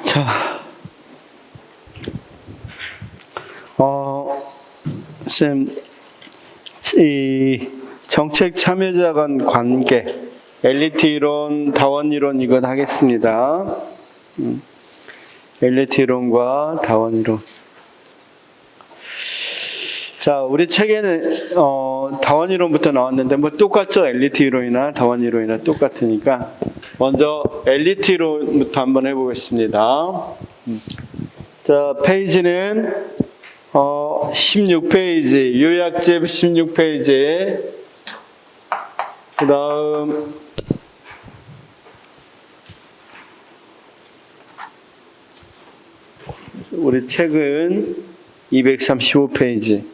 자, 쌤, 이 정책 참여자 간 관계, 엘리트 이론, 다원 이론 이건 하겠습니다. 엘리트 이론과 다원 이론. 자, 우리 책에는 다원 이론부터 나왔는데 뭐 똑같죠? 엘리트 이론이나 다원 이론이나 똑같으니까 먼저 엘리트 이론부터 한번 해보겠습니다. 자, 페이지는 16페이지, 요약집 16페이지. 그 다음 우리 책은 235페이지.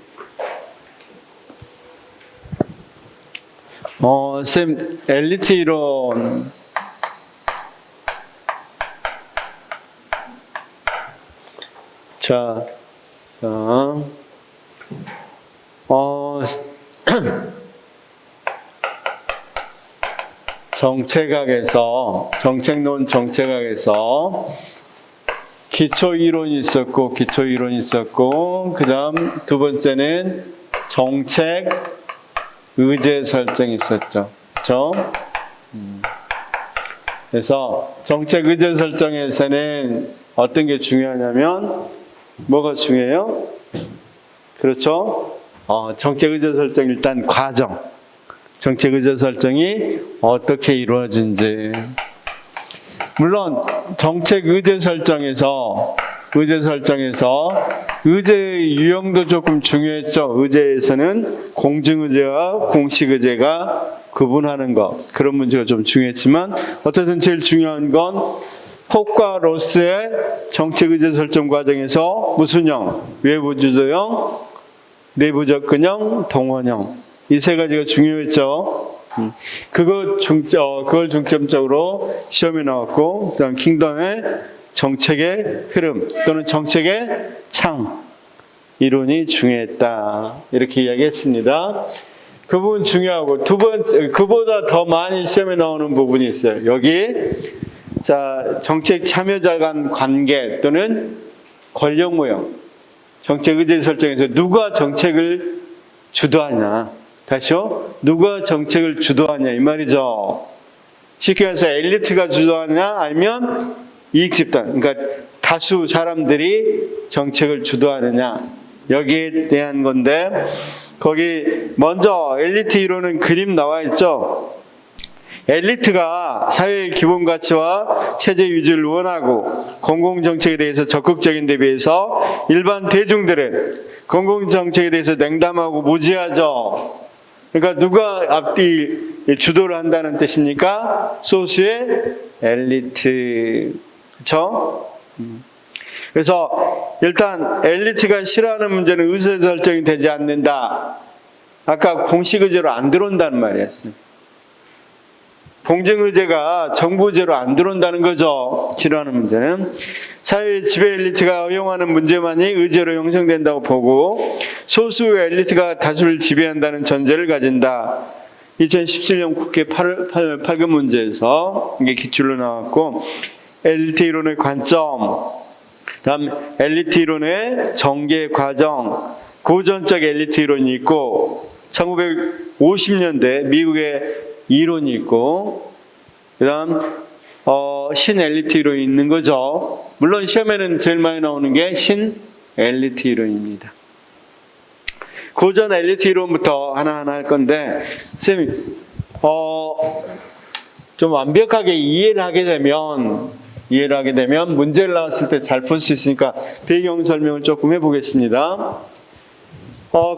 쌤, 엘리트 이론. 자, 정책학에서, 정책학에서 기초 이론이 있었고, 그 다음 두 번째는 정책 의제 설정이 있었죠. 그렇죠? 그래서 정책 의제 설정에서는 어떤 게 중요하냐면 뭐가 중요해요? 그렇죠? 정책 의제 설정 일단 과정. 정책 의제 설정이 어떻게 이루어진지. 물론 정책 의제 설정에서 의제의 유형도 조금 중요했죠. 의제에서는 공증의제와 공식의제가 구분하는 것, 그런 문제가 좀 중요했지만 어쨌든 제일 중요한 건 폭과 로스의 정책 의제 설정 과정에서 무슨 형? 외부 주도형, 내부 접근형, 동원형. 이 세 가지가 중요했죠. 그걸 중점적으로 시험에 나왔고, 그다음 킹덤의 정책의 흐름 또는 정책의 창 이론이 중요했다. 이렇게 이야기했습니다. 그 부분 중요하고 두 번째, 그보다 더 많이 시험에 나오는 부분이 있어요. 여기 자, 정책 참여자 간 관계 또는 권력 모형. 정책 의제 설정에서 누가 정책을 주도하냐. 다시요. 누가 정책을 주도하냐 이 말이죠. 쉽게 말해서 엘리트가 주도하냐 아니면 이익 집단, 그러니까 다수 사람들이 정책을 주도하느냐 여기에 대한 건데, 거기 먼저 엘리트 이론은 그림 나와 있죠. 엘리트가 사회의 기본 가치와 체제 유지를 원하고 공공정책에 대해서 적극적인 데 비해서 일반 대중들은 공공정책에 대해서 냉담하고 무지하죠. 그러니까 누가 앞뒤 주도를 한다는 뜻입니까? 소수의 엘리트. 그렇죠? 그래서 일단 엘리트가 싫어하는 문제는 의사 설정이 되지 않는다. 아까 공식 의제로 안 들어온다는 말이었어요. 공정의제가 정부 의제로 안 들어온다는 거죠. 싫어하는 문제는. 사회의 지배 엘리트가 허용하는 문제만이 의제로 형성된다고 보고 소수의 엘리트가 다수를 지배한다는 전제를 가진다. 2017년 국회 8급 문제에서 이게 기출로 나왔고, 엘리트 이론의 관점, 다음 엘리트 이론의 전개 과정, 고전적 엘리트 이론이 있고 1950년대 미국의 이론이 있고, 그 다음 신 엘리트 이론이 있는 거죠. 물론 시험에는 제일 많이 나오는 게 신 엘리트 이론입니다. 고전 엘리트 이론부터 하나하나 할 건데, 선생님 좀 완벽하게 이해를 하게 되면 문제를 나왔을 때 잘 풀 수 있으니까 배경 설명을 조금 해보겠습니다.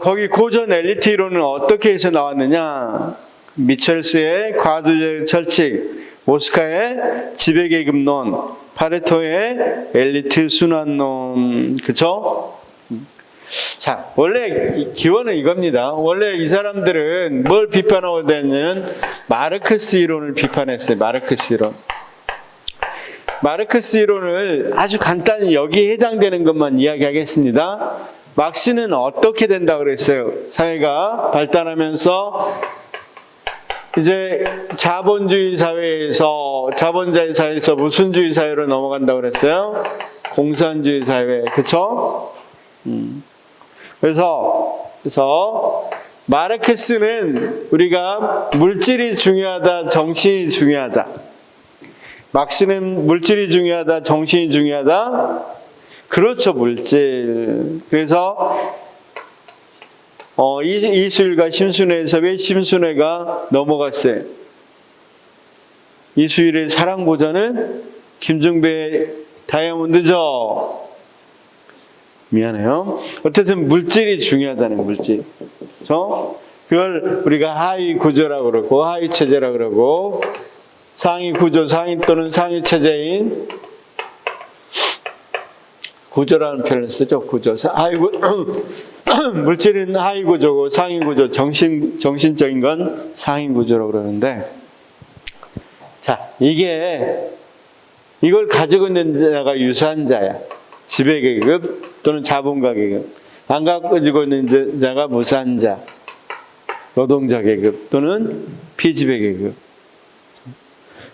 거기 고전 엘리트 이론은 어떻게 해서 나왔느냐? 미첼스의 과도적 철칙, 오스카의 지배계급론, 파레토의 엘리트 순환론, 그쵸? 자, 원래 기원은 이겁니다. 원래 이 사람들은 뭘 비판하고 다니냐면 마르크스 이론을 비판했어요. 마르크스 이론을 아주 간단히 여기에 해당되는 것만 이야기하겠습니다. 막스는 어떻게 된다 그랬어요? 사회가 발달하면서 이제 자본주의 사회에서 자본주의 사회에서 무슨 주의 사회로 넘어간다고 그랬어요? 공산주의 사회. 그쵸? 그래서 마르크스는 우리가 물질이 중요하다, 정신이 중요하다. 막스는 물질이 중요하다, 정신이 중요하다. 그렇죠, 물질. 그래서 이수일과 심순애에서 왜 심순애가 넘어갔어요? 이수일의 사랑 고전은 김중배의 다이아몬드죠. 미안해요. 어쨌든 물질이 중요하다는 물질. 그렇죠? 그걸 우리가 하위 구조라고 그러고 하위 체제라고 그러고 상위 구조, 상위 또는 상위 체제인 구조라는 표현을 쓰죠. 구조. 물질은 하위 구조고 상위 구조, 정신적인 건 상위 구조라고 그러는데, 자, 이걸 가지고 있는 자가 유산자야. 지배계급 또는 자본가 계급. 안 가지고 있는 자가 무산자, 노동자 계급 또는 피지배 계급.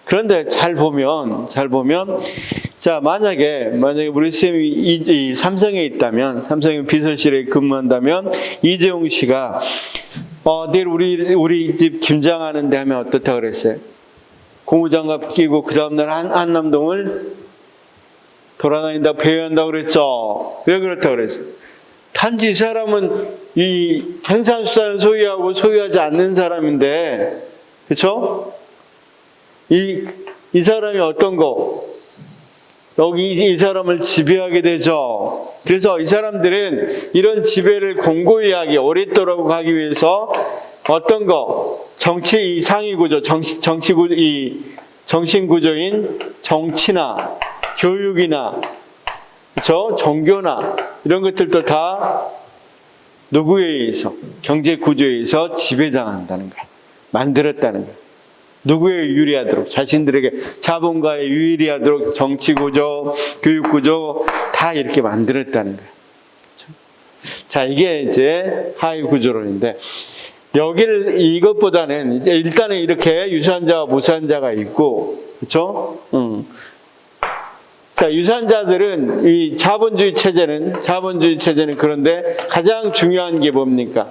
그런데 잘 보면, 자, 만약에 우리 쌤이 이 삼성에 있다면, 삼성의 비서실에 근무한다면, 이재용 씨가, 내일 우리 집 김장하는데 하면 어떻다고 그랬어요? 고무장갑 끼고 그 다음날 한남동을 돌아다닌다고 배회한다고 그랬죠. 왜 그렇다고 그랬어요? 단지 이 사람은 이 생산수단을 소유하고 소유하지 않는 사람인데, 그렇죠? 이 사람이 어떤 거? 여기 이 사람을 지배하게 되죠. 그래서 이 사람들은 이런 지배를 공고히 하기, 오랫도록 하기 위해서 어떤 거? 정치 이 상위 구조, 정신 구조인 정치나 교육이나, 그렇죠? 종교나 이런 것들도 다 누구에 의해서, 경제 구조에 의해서 지배당한다는 거야. 만들었다는 거야. 누구에 유리하도록, 자신들에게 자본가에 유리하도록 정치 구조, 교육 구조 다 이렇게 만들었다는 거야. 그렇죠? 자, 이게 이제 하위 구조론인데, 이것보다는 이제 일단은 이렇게 유산자와 무산자가 있고, 그렇죠? 자, 유산자들은 이 자본주의 체제는 그런데 가장 중요한 게 뭡니까?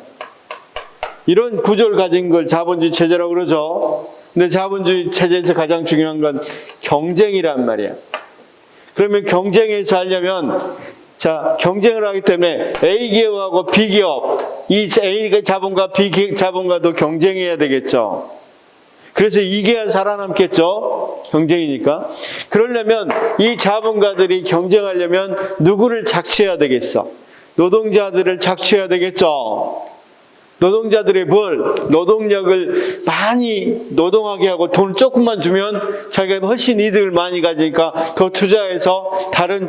이런 구조를 가진 걸 자본주의 체제라고 그러죠. 근데 자본주의 체제에서 가장 중요한 건 경쟁이란 말이야. 그러면 경쟁에서 하려면, 자, 경쟁을 하기 때문에 A기업하고 B기업, 이 A 자본가, B 자본가도 경쟁해야 되겠죠. 그래서 이게야 살아남겠죠. 경쟁이니까. 그러려면 이 자본가들이 경쟁하려면 누구를 착취해야 되겠어? 노동자들을 착취해야 되겠죠. 노동자들의 노동력을 많이 노동하게 하고 돈을 조금만 주면 자기가 훨씬 이득을 많이 가지니까 더 투자해서 다른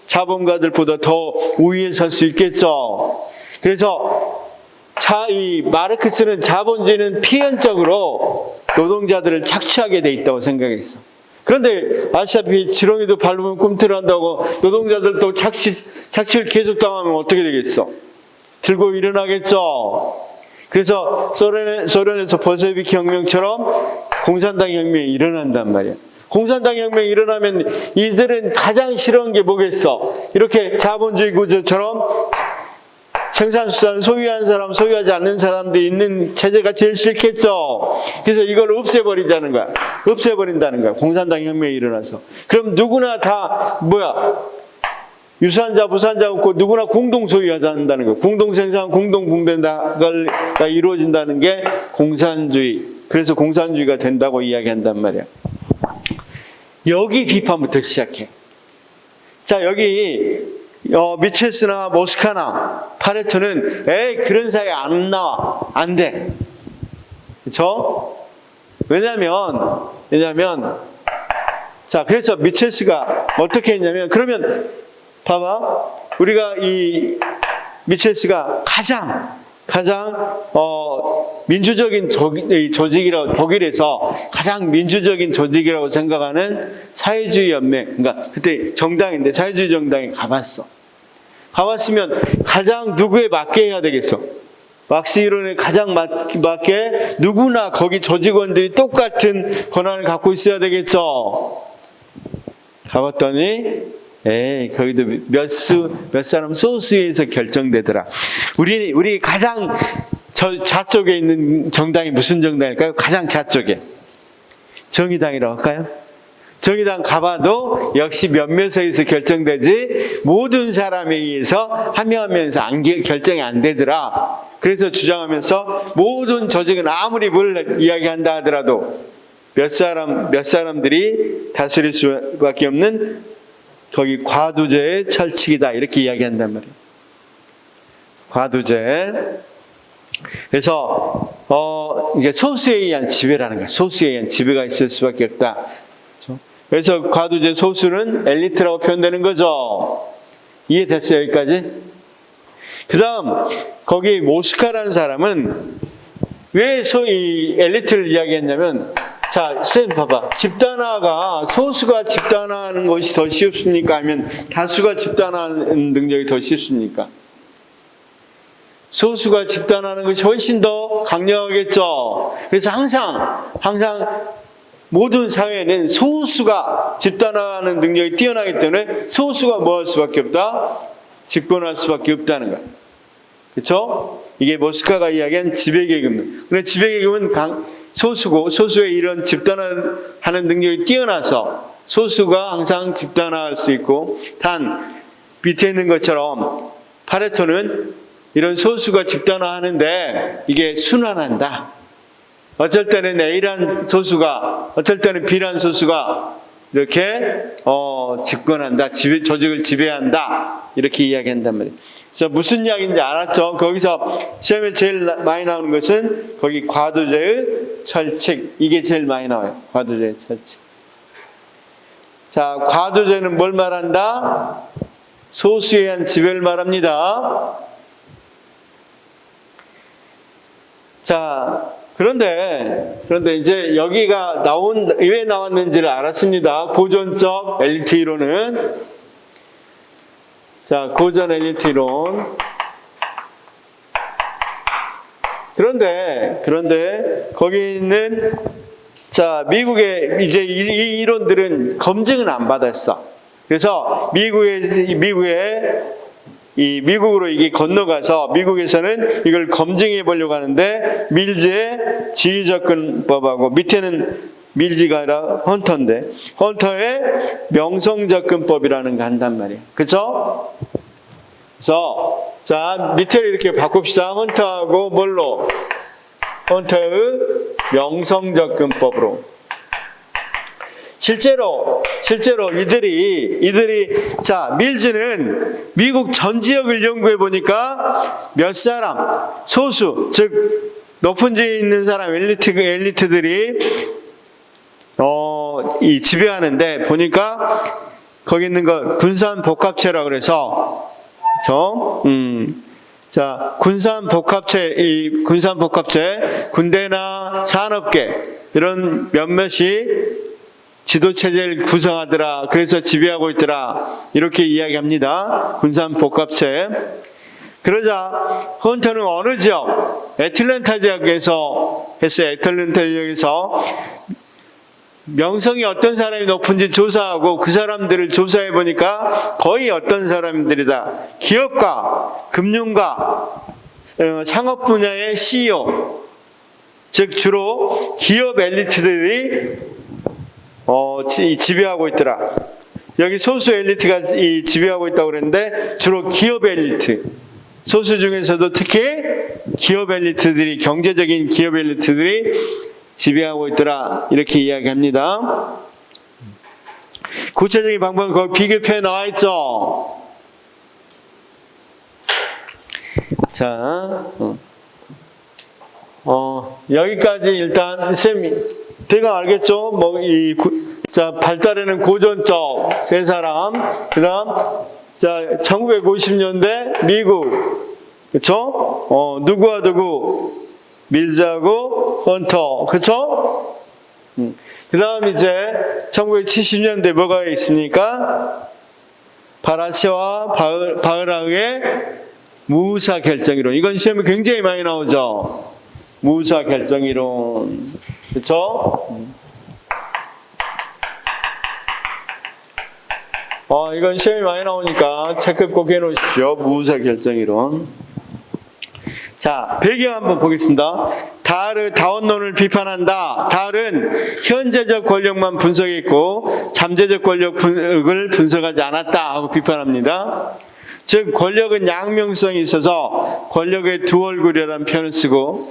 자본가들보다 더 우위에 설 수 있겠죠. 그래서 이 마르크스는 자본주의는 필연적으로 노동자들을 착취하게 돼 있다고 생각했어. 그런데 아시다시피 지렁이도 밟으면 꿈틀을 한다고 노동자들도 착취를 계속 당하면 어떻게 되겠어? 들고 일어나겠죠. 그래서 소련에서 볼셰비키 혁명처럼 공산당 혁명이 일어난단 말이야. 공산당 혁명이 일어나면 이들은 가장 싫어하는 게 뭐겠어? 이렇게 자본주의 구조처럼 생산수단을 소유한 사람, 소유하지 않는 사람들이 있는 체제가 제일 싫겠죠. 그래서 이걸 없애버린다는 거야. 공산당 혁명이 일어나서. 그럼 누구나 다 유산자, 무산자 없고 누구나 공동 소유한다는 거예요. 공동 생산, 공동 분배가 이루어진다는 게 공산주의. 그래서 공산주의가 된다고 이야기한단 말이야. 여기 비판부터 시작해. 자, 여기 미첼스나 모스카나 파레토는 그런 사회 안 나와. 안 돼. 그렇죠? 왜냐면 자, 그래서 미첼스가 어떻게 했냐면, 그러면 봐봐. 우리가 이 미첼스가 가장 민주적인 조직이라고, 독일에서 가장 민주적인 조직이라고 생각하는 사회주의 연맹, 그러니까 그때 정당인데 사회주의 정당에 가봤으면 가장 누구에 맞게 해야 되겠어? 왁스 이론에 가장 맞게 누구나 거기 조직원들이 똑같은 권한을 갖고 있어야 되겠죠. 가봤더니 거기도 몇 사람 소수에서 결정되더라. 우리 가장 좌쪽에 있는 정당이 무슨 정당일까요? 가장 좌쪽에 정의당이라고 할까요? 정의당 가봐도 역시 몇몇에서 결정되지 모든 사람에 의해서 한 명 한 명에서 결정이 안 되더라. 그래서 주장하면서 모든 조직은 아무리 뭘 이야기한다 하더라도 몇 사람들이 다스릴 수밖에 없는 거기 과두제의 철칙이다 이렇게 이야기한단 말이에요. 과두제. 그래서 이게 소수에 의한 지배라는 거야. 소수에 의한 지배가 있을 수밖에 없다. 그래서 과두제 소수는 엘리트라고 표현되는 거죠. 이해됐어요, 여기까지? 그 다음, 거기 모스카라는 사람은 왜 이 엘리트를 이야기했냐면, 자, 선생님 봐봐. 집단화가 소수가 집단화하는 것이 더 쉽습니까? 아니면 다수가 집단화하는 능력이 더 쉽습니까? 소수가 집단화하는 것이 훨씬 더 강력하겠죠. 그래서 항상 모든 사회에는 소수가 집단화하는 능력이 뛰어나기 때문에 소수가 뭐 할 수밖에 없다? 집권할 수밖에 없다는 거야. 그렇죠? 이게 모스카가 이야기한 지배계급. 그런데 지배계급은 소수고 소수의 이런 집단화하는 능력이 뛰어나서 소수가 항상 집단화할 수 있고 단 밑에 있는 것처럼 파레토는 이런 소수가 집단화하는데 이게 순환한다. 어쩔 때는 A란 소수가 어쩔 때는 B란 소수가 이렇게 집권한다. 조직을 지배한다. 이렇게 이야기한단 말이에요. 그래서 무슨 이야기인지 알았죠? 거기서 시험에 제일 많이 나오는 것은 거기 과두제의 철칙. 이게 제일 많이 나와요. 과두제의 철칙. 자, 과두제는 뭘 말한다? 소수에 의한 지배를 말합니다. 자, 그런데 이제 여기가 왜 나왔는지를 알았습니다. 고전적 엘리트 이론은. 자, 고전 엘리트 이론. 그런데 거기 있는 자, 미국의 이제 이 이론들은 검증은 안 받았어. 그래서 미국으로 이게 건너가서 미국에서는 이걸 검증해 보려고 하는데 밀즈의 지휘접근법하고 밑에는 밀즈가 아니라 헌터인데 헌터의 명성접근법이라는 거 한단 말이에요. 그렇죠? 그래서 자 밑에를 이렇게 바꿉시다. 헌터하고 뭘로? 헌터의 명성접근법으로. 실제로 이들이 자 밀즈는 미국 전 지역을 연구해 보니까 몇 사람 소수 즉 높은 지에 있는 사람 엘리트들이 이 지배하는데 보니까 거기 있는 거 군산 복합체라고 그래서 자 군산 복합체 군대나 산업계 이런 몇몇이 지도체제를 구성하더라. 그래서 지배하고 있더라. 이렇게 이야기합니다. 군산 복합체. 그러자 헌터는 어느 지역? 애틀랜타 지역에서 했어요. 애틀랜타 지역에서 명성이 어떤 사람이 높은지 조사하고 그 사람들을 조사해 보니까 거의 어떤 사람들이다. 기업가, 금융가, 상업 분야의 CEO, 즉 주로 기업 엘리트들이 지배하고 있더라. 여기 소수 엘리트가 지배하고 있다고 그랬는데 주로 기업 엘리트. 소수 중에서도 특히 기업 엘리트들이 경제적인 기업 엘리트들이 지배하고 있더라. 이렇게 이야기합니다. 구체적인 방법은 거기 비교표에 나와 있죠. 자, 여기까지 일단 쌤이 대강 알겠죠? 자, 발달에는 고전적 세 사람. 그 다음, 자, 1950년대 미국. 그쵸? 누구와 누구? 밀즈하고 헌터. 그쵸? 그 다음 이제 1970년대 뭐가 있습니까? 바라시와 바흐라흐의 무사결정이론. 이건 시험에 굉장히 많이 나오죠. 무사결정이론. 그렇죠? 이건 시험이 많이 나오니까 체크 꼭 해놓으십시오. 무사결정이론. 자, 배경 한번 보겠습니다. 다원론을 비판한다. 다을은 현재적 권력만 분석했고 잠재적 권력을 분석하지 않았다 하고 비판합니다. 즉 권력은 양명성이 있어서 권력의 두 얼굴이라는 표현을 쓰고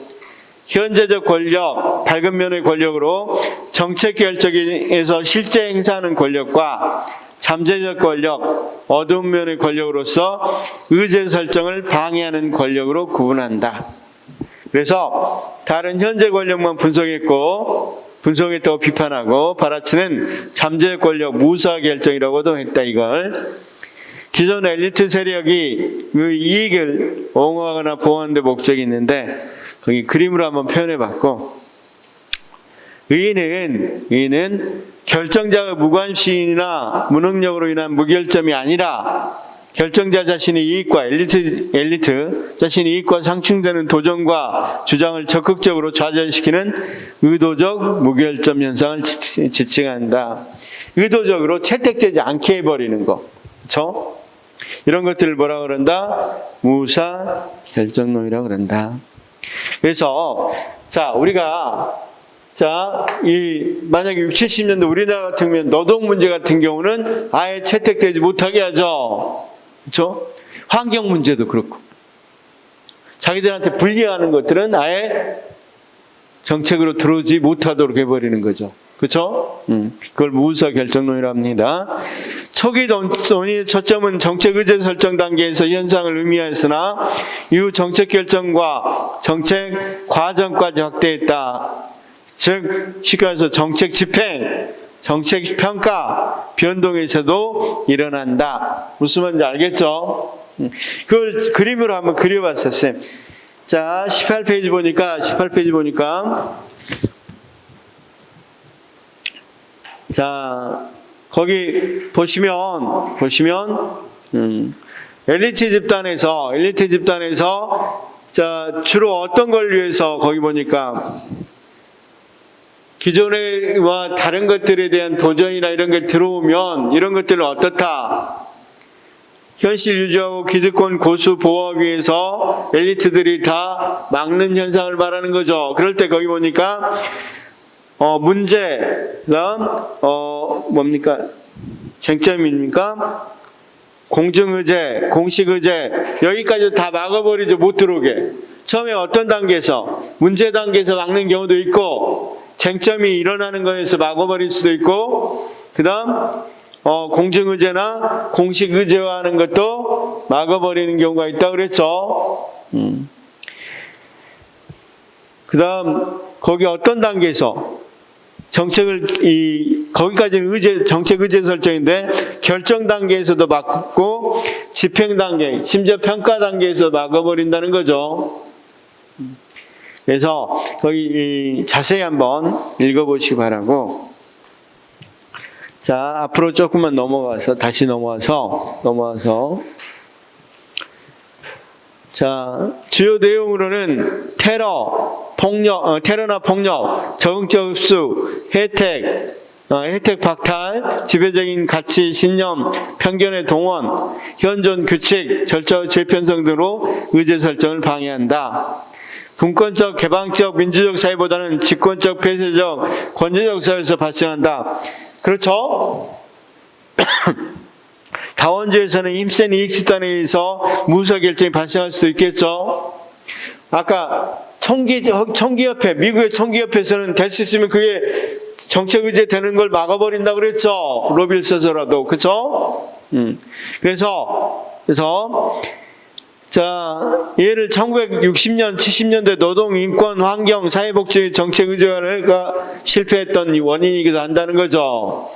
현재적 권력, 밝은 면의 권력으로 정책 결정에서 실제 행사하는 권력과 잠재적 권력, 어두운 면의 권력으로서 의제 설정을 방해하는 권력으로 구분한다. 그래서 다른 현재 권력만 분석했다고 비판하고 바라치는 잠재적 권력 무사결정이라고도 했다. 이걸 기존 엘리트 세력이 그 이익을 옹호하거나 보호하는 데 목적이 있는데 거기 그림으로 한번 표현해봤고 의인은 결정자의 무관심이나 무능력으로 인한 무결점이 아니라 결정자 자신의 이익과 엘리트 자신의 이익과 상충되는 도전과 주장을 적극적으로 좌절시키는 의도적 무결점 현상을 지칭한다. 의도적으로 채택되지 않게 해버리는 거. 그렇죠? 이런 것들을 뭐라 그런다? 무사결정론이라고 그런다. 그래서 우리가 만약에 60, 70년대 우리나라 같은 경우는 노동 문제 같은 경우는 아예 채택되지 못하게 하죠. 그렇죠? 환경 문제도 그렇고. 자기들한테 불리하는 것들은 아예 정책으로 들어오지 못하도록 해버리는 거죠. 그렇죠? 그걸 무사결정론이라고 합니다. 초기 논의의 초점은 정책 의제 설정 단계에서 현상을 의미하였으나 이후 정책 결정과 정책 과정까지 확대했다. 즉 쉽게 말해서 정책 집행, 정책 평가 변동에서도 일어난다. 무슨 말인지 알겠죠? 그걸 그림으로 한번 그려봤어요. 자, 18페이지 보니까 자, 거기 보시면 엘리트 집단에서 주로 어떤 걸 위해서 거기 보니까 기존과 다른 것들에 대한 도전이나 이런 게 들어오면 이런 것들은 어떻다? 현실 유지하고 기득권 고수 보호하기 위해서 엘리트들이 다 막는 현상을 말하는 거죠. 그럴 때 거기 보니까 문제, 그다음 뭡니까? 쟁점입니까? 공정의제, 공식의제 여기까지 다 막아버리죠. 못 들어오게. 처음에 어떤 단계에서 문제 단계에서 막는 경우도 있고 쟁점이 일어나는 거에서 막아버릴 수도 있고 그 다음 공정의제나 공식의제화하는 것도 막아버리는 경우가 있다고 그랬죠. 그 다음 거기 어떤 단계에서 정책을 거기까지는 정책 의제 설정인데 결정 단계에서도 막고 집행 단계, 심지어 평가 단계에서 막아버린다는 거죠. 그래서 거기 자세히 한번 읽어보시기 바라고. 자, 앞으로 조금만 다시 넘어와서 자, 주요 내용으로는 테러나 폭력, 적응적 흡수, 혜택 박탈, 지배적인 가치, 신념, 편견의 동원, 현존 규칙, 절차의 재편성 등으로 의제 설정을 방해한다. 분권적, 개방적, 민주적 사회보다는 집권적, 폐쇄적, 권위적 사회에서 발생한다. 그렇죠? 다원주의에서는 힘센 이익 집단에 의해서 무사결정이 발생할 수도 있겠죠? 아까 청기협회, 미국의 청기협회에서는 될 수 있으면 그게 정책 의제 되는 걸 막아버린다고 그랬죠? 로비를 써서라도. 그쵸? 그래서 얘를 1960년, 70년대 노동, 인권, 환경, 사회복지 정책 의제가 실패했던 원인이기도 한다는 거죠.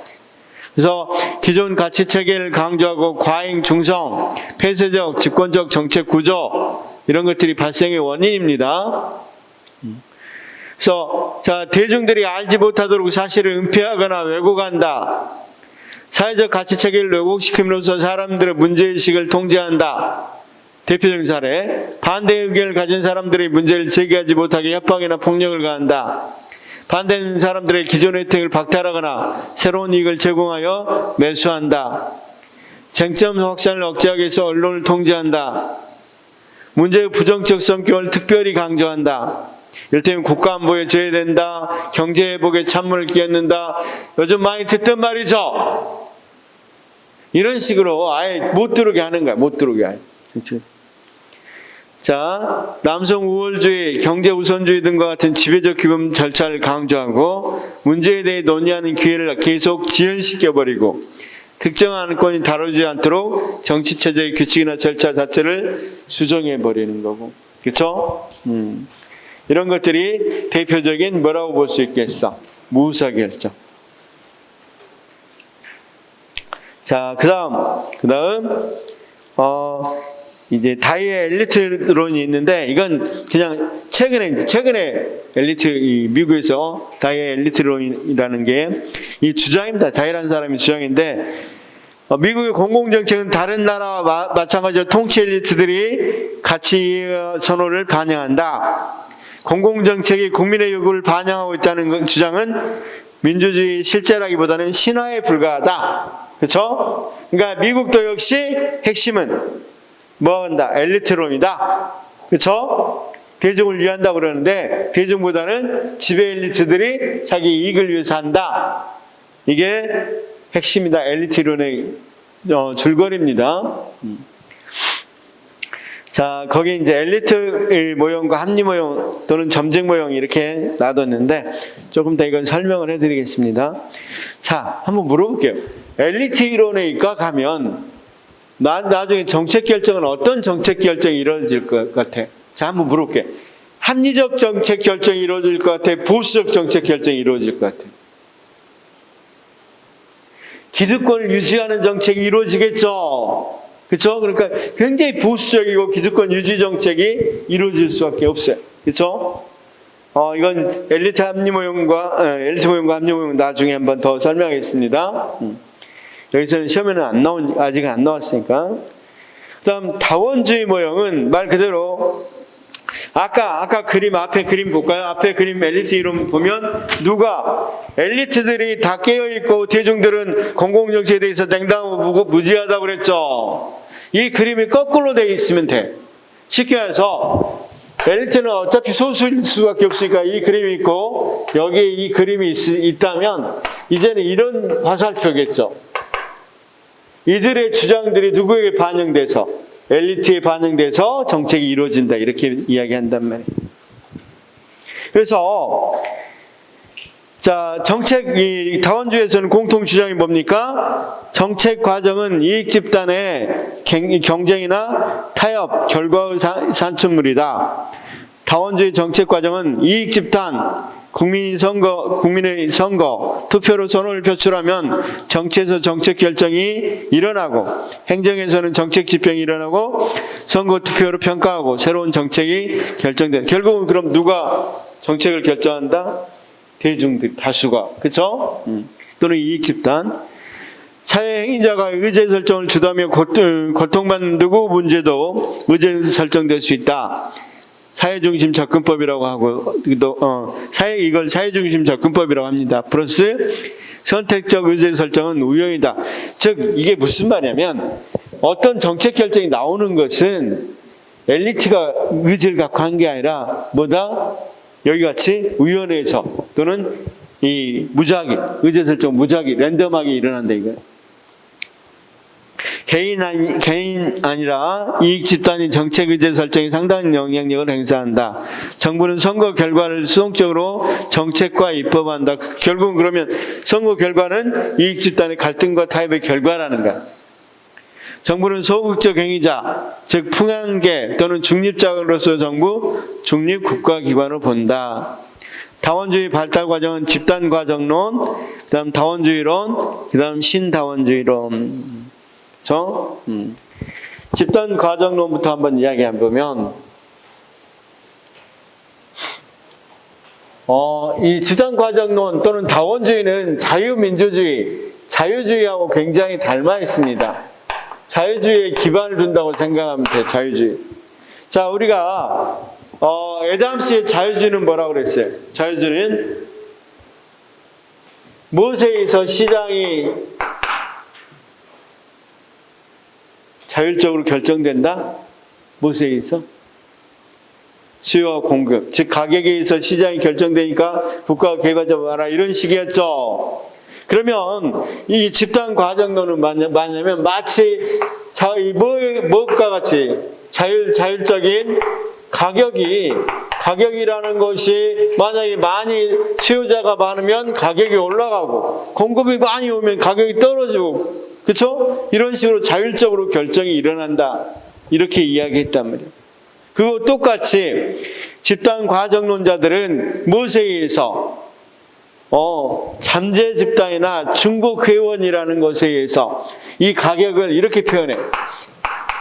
그래서 기존 가치 체계를 강조하고 과잉 중성, 폐쇄적, 집권적 정책 구조 이런 것들이 발생의 원인입니다. 그래서 대중들이 알지 못하도록 사실을 은폐하거나 왜곡한다. 사회적 가치 체계를 왜곡시킴으로써 사람들의 문제의식을 통제한다. 대표적인 사례, 반대 의견을 가진 사람들이 문제를 제기하지 못하게 협박이나 폭력을 가한다. 반대하는 사람들의 기존 혜택을 박탈하거나 새로운 이익을 제공하여 매수한다. 쟁점 확산을 억제하기 위해서 언론을 통제한다. 문제의 부정적 성격을 특별히 강조한다. 이를테면 국가안보에 제외된다. 경제회복에 찬물을 끼얹는다. 요즘 많이 듣던 말이죠. 이런 식으로 아예 못 들어오게 하는 거야. 못 들어오게 하는. 그렇죠? 자, 남성 우월주의, 경제 우선주의 등과 같은 지배적 규범 절차를 강조하고 문제에 대해 논의하는 기회를 계속 지연시켜버리고 특정한 안건이 다루지 않도록 정치체제의 규칙이나 절차 자체를 수정해버리는 거고. 그렇죠? 이런 것들이 대표적인 뭐라고 볼 수 있겠어? 무사결정. 자, 그 다음, 이제 다이의 엘리트론이 있는데, 이건 그냥 최근에 엘리트, 미국에서 다이의 엘리트론이라는 게 이 주장입니다. 다이라는 사람이 주장인데, 미국의 공공정책은 다른 나라와 마찬가지로 통치 엘리트들이 가치 선호를 반영한다. 공공정책이 국민의 요구를 반영하고 있다는 주장은 민주주의 실제라기보다는 신화에 불과하다. 그렇죠? 그러니까 미국도 역시 핵심은 뭐한다? 엘리트론이다. 그렇죠? 대중을 위한다고 그러는데 대중보다는 지배 엘리트들이 자기 이익을 위해서 한다. 이게 핵심이다. 엘리트론의 줄거리입니다. 자, 거기 이제 엘리트 모형과 합리 모형 또는 점쟁 모형 이렇게 놔뒀는데 조금 더 이건 설명을 해드리겠습니다. 자, 한번 물어볼게요. 엘리트 이론에 입각하면 나중에 정책 결정은 어떤 정책 결정이 이루어질 것 같아? 자, 한번 물어볼게요. 합리적 정책 결정이 이루어질 것 같아? 보수적 정책 결정이 이루어질 것 같아? 기득권을 유지하는 정책이 이루어지겠죠. 그렇죠? 그러니까 굉장히 보수적이고 기득권 유지 정책이 이루어질 수밖에 없어요. 그렇죠? 이건 엘리트 모형과 합리 모형 나중에 한번 더 설명하겠습니다. 여기서는 시험에는 아직 안 나왔으니까. 그다음 다원주의 모형은 말 그대로 아까 앞에 그림 볼까요? 앞에 그림 엘리트 이론 보면 누가 엘리트들이 다 깨어있고 대중들은 공공정책에 대해서 냉담하고 무지하다고 그랬죠. 이 그림이 거꾸로 되어 있으면 돼. 쉽게 해서 엘리트는 어차피 소수일 수밖에 없으니까 이 그림이 있고 여기에 이 그림이 있다면 이제는 이런 화살표겠죠. 이들의 주장들이 누구에게 반영돼서 엘리트에 반영돼서 정책이 이루어진다 이렇게 이야기한단 말이에요. 그래서 자, 이 다원주의에서는 공통 주장이 뭡니까? 정책 과정은 이익 집단의 경쟁이나 타협 결과의 산출물이다. 다원주의 정책 과정은 이익 집단 국민의 선거, 투표로 선호를 표출하면 정치에서 정책 결정이 일어나고 행정에서는 정책 집행이 일어나고 선거 투표로 평가하고 새로운 정책이 결정된다. 결국은 그럼 누가 정책을 결정한다? 대중들, 다수가. 그렇죠? 또는 이익 집단. 사회 행위자가 의제 설정을 주도하며 고통받는 누구 문제도 의제 설정될 수 있다. 사회중심 접근법이라고 하고, 이걸 사회중심 접근법이라고 합니다. 플러스 선택적 의제 설정은 우연이다. 즉, 이게 무슨 말이냐면, 어떤 정책 결정이 나오는 것은 엘리트가 의지를 갖고 한 게 아니라, 여기 같이 우연에서 또는 이 무작위, 의제 설정 무작위, 랜덤하게 일어난다 이거예요. 개인 아니라 이익 집단이 정책 의제 설정에 상당한 영향력을 행사한다. 정부는 선거 결과를 수동적으로 정책과 입법한다. 결국은 그러면 선거 결과는 이익 집단의 갈등과 타협의 결과라는 거야. 정부는 소극적 행위자, 즉 풍향계 또는 중립자로서 정부, 중립 국가기관으로 본다. 다원주의 발달 과정은 집단 과정론, 그다음 다원주의론, 그다음 신다원주의론. 그렇죠? 집단 과정론부터 한번 이야기해 보면, 이 집단 과정론 또는 다원주의는 자유민주주의하고 굉장히 닮아 있습니다. 자유주의에 기반을 둔다고 생각하면 돼. 자유주의. 자, 우리가 애담스의 자유주의는 뭐라고 그랬어요? 자유주의는 무엇에 의해서 시장이 자율적으로 결정된다? 무엇에 의해서? 수요와 공급, 즉 가격에 의해서 시장이 결정되니까 국가가 개입하지 마라, 이런 식이었죠. 그러면 이 집단 과정론은 뭐냐면 마치 무엇과 같이 자율적인 가격이라는 것이 만약에 많이 수요자가 많으면 가격이 올라가고 공급이 많이 오면 가격이 떨어지고, 그렇죠? 이런 식으로 자율적으로 결정이 일어난다, 이렇게 이야기했단 말이에요. 그거 똑같이 집단 과정론자들은 무엇에 의해서 잠재 집단이나 중복 회원이라는 것에 의해서 이 가격을 이렇게 표현해.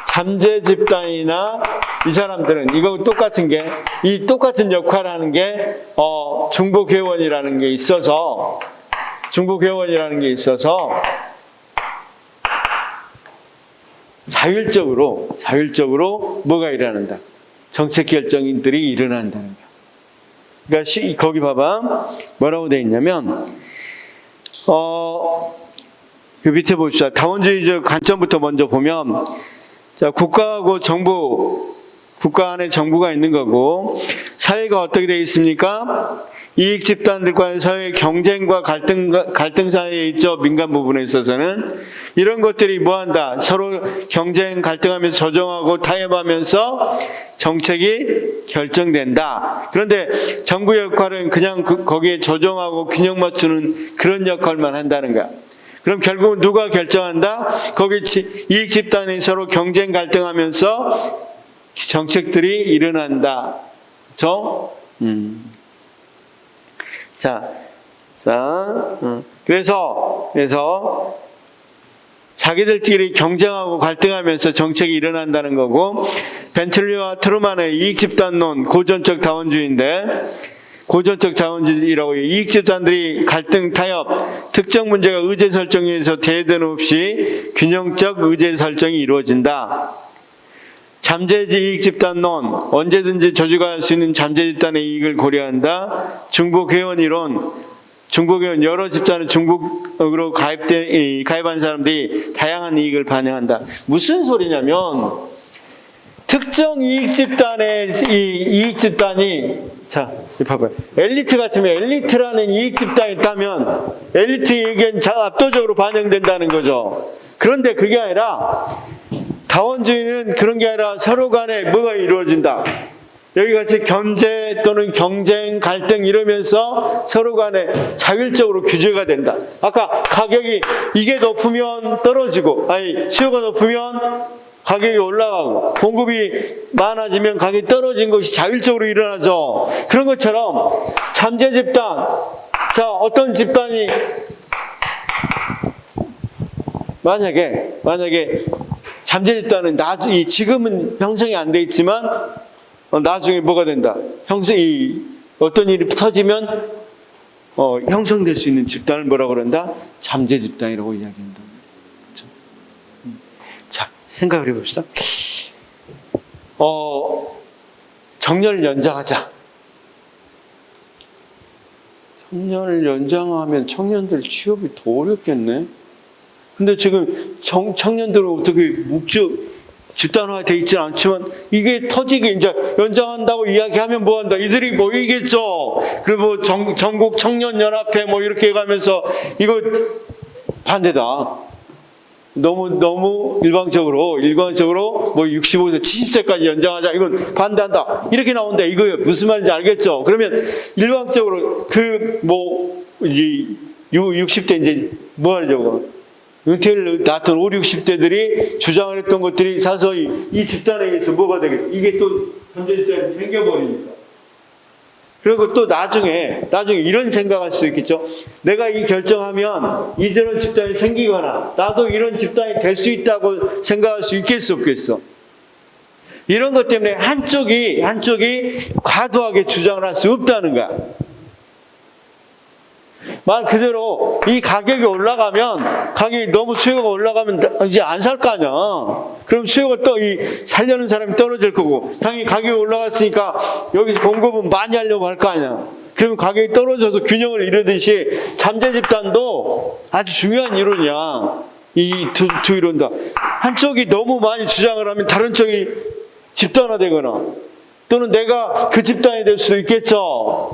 잠재 집단이나 이 사람들은 이거 똑같은 게, 이 똑같은 역할을 하는 게 중복 회원이라는 게 있어서 자율적으로 뭐가 일어난다? 정책 결정인들이 일어난다는 거야. 그러니까 거기 봐봐, 뭐라고 돼 있냐면 그 밑에 봅시다. 다원주의적 관점부터 먼저 보면, 자, 국가하고 정부, 국가 안에 정부가 있는 거고, 사회가 어떻게 되어 있습니까? 이익 집단들과의 사회의 경쟁과 갈등 사이에 있죠. 민간 부분에 있어서는 이런 것들이 뭐한다? 서로 경쟁, 갈등하면서 조정하고 타협하면서 정책이 결정된다. 그런데 정부의 역할은 그냥 거기에 조정하고 균형 맞추는 그런 역할만 한다는 거야. 그럼 결국은 누가 결정한다? 거기 이익 집단이 서로 경쟁, 갈등하면서 정책들이 일어난다. 그렇죠? 그래서 자기들끼리 경쟁하고 갈등하면서 정책이 일어난다는 거고, 벤틀리와 트루만의 이익 집단론, 고전적 다원주의인데, 고전적 자원주의라고 해요. 이익 집단들이 갈등, 타협, 특정 문제가 의제 설정에 의해서 대등 없이 균형적 의제 설정이 이루어진다. 잠재적 이익 집단론, 언제든지 조직화할 수 있는 잠재 집단의 이익을 고려한다. 중복 회원 이론, 여러 집단은 중복으로 가입한 사람들이 다양한 이익을 반영한다. 무슨 소리냐면, 특정 이익 집단의 이익 집단이, 자, 봐봐요. 엘리트 같으면 엘리트라는 이익 집단이 있다면 엘리트 의견 압도적으로 반영된다는 거죠. 그런데 그게 아니라, 다원주의는 그런 게 아니라 서로 간에 뭐가 이루어진다. 여기 같이 견제 또는 경쟁, 갈등 이러면서 서로 간에 자율적으로 규제가 된다. 아까 가격이 이게 높으면 떨어지고, 수요가 높으면 가격이 올라가고, 공급이 많아지면 가격이 떨어진 것이 자율적으로 일어나죠. 그런 것처럼 잠재 집단, 자, 어떤 집단이 만약에 잠재 집단은 지금은 형성이 안 돼 있지만 나중에 뭐가 된다? 어떤 일이 터지면 형성될 수 있는 집단을 뭐라고 그런다? 잠재 집단이라고 이야기한다. 그렇죠? 자, 생각을 해봅시다. 정년을 연장하자. 정년을 연장하면 청년들 취업이 더 어렵겠네. 근데 지금 청년들은 어떻게 집단화가 되어 있지는 않지만, 이게 터지게 이제 연장한다고 이야기하면 뭐한다? 이들이 모이겠죠. 그리고 전국 청년연합회 이렇게 해가면서 이거 반대다. 너무 일방적으로 65세, 70세까지 연장하자. 이건 반대한다. 이렇게 나온다. 이거 무슨 말인지 알겠죠? 그러면 일방적으로 60대 이제 뭐 하려고? 은퇴를 낳던 5, 60대들이 주장을 했던 것들이 서서히 이 집단에 의해서 뭐가 되겠어? 이게 또 현재 집단이 생겨버리니까. 그리고 또 나중에 이런 생각할 수 있겠죠. 내가 이 결정하면 이런 집단이 생기거나 나도 이런 집단이 될 수 있다고 생각할 수 있겠어, 없겠어? 이런 것 때문에 한쪽이 과도하게 주장을 할 수 없다는 거야. 말 그대로 이 가격이 올라가면, 가격이 너무 수요가 올라가면 이제 안 살 거 아니야. 그럼 수요가 살려는 사람이 떨어질 거고, 당연히 가격이 올라갔으니까 여기서 공급은 많이 하려고 할 거 아니야. 그러면 가격이 떨어져서 균형을 이루듯이 잠재 집단도 아주 중요한 이론이야. 이 두 이론 다. 한쪽이 너무 많이 주장을 하면 다른 쪽이 집단화되거나, 또는 내가 그 집단이 될 수도 있겠죠.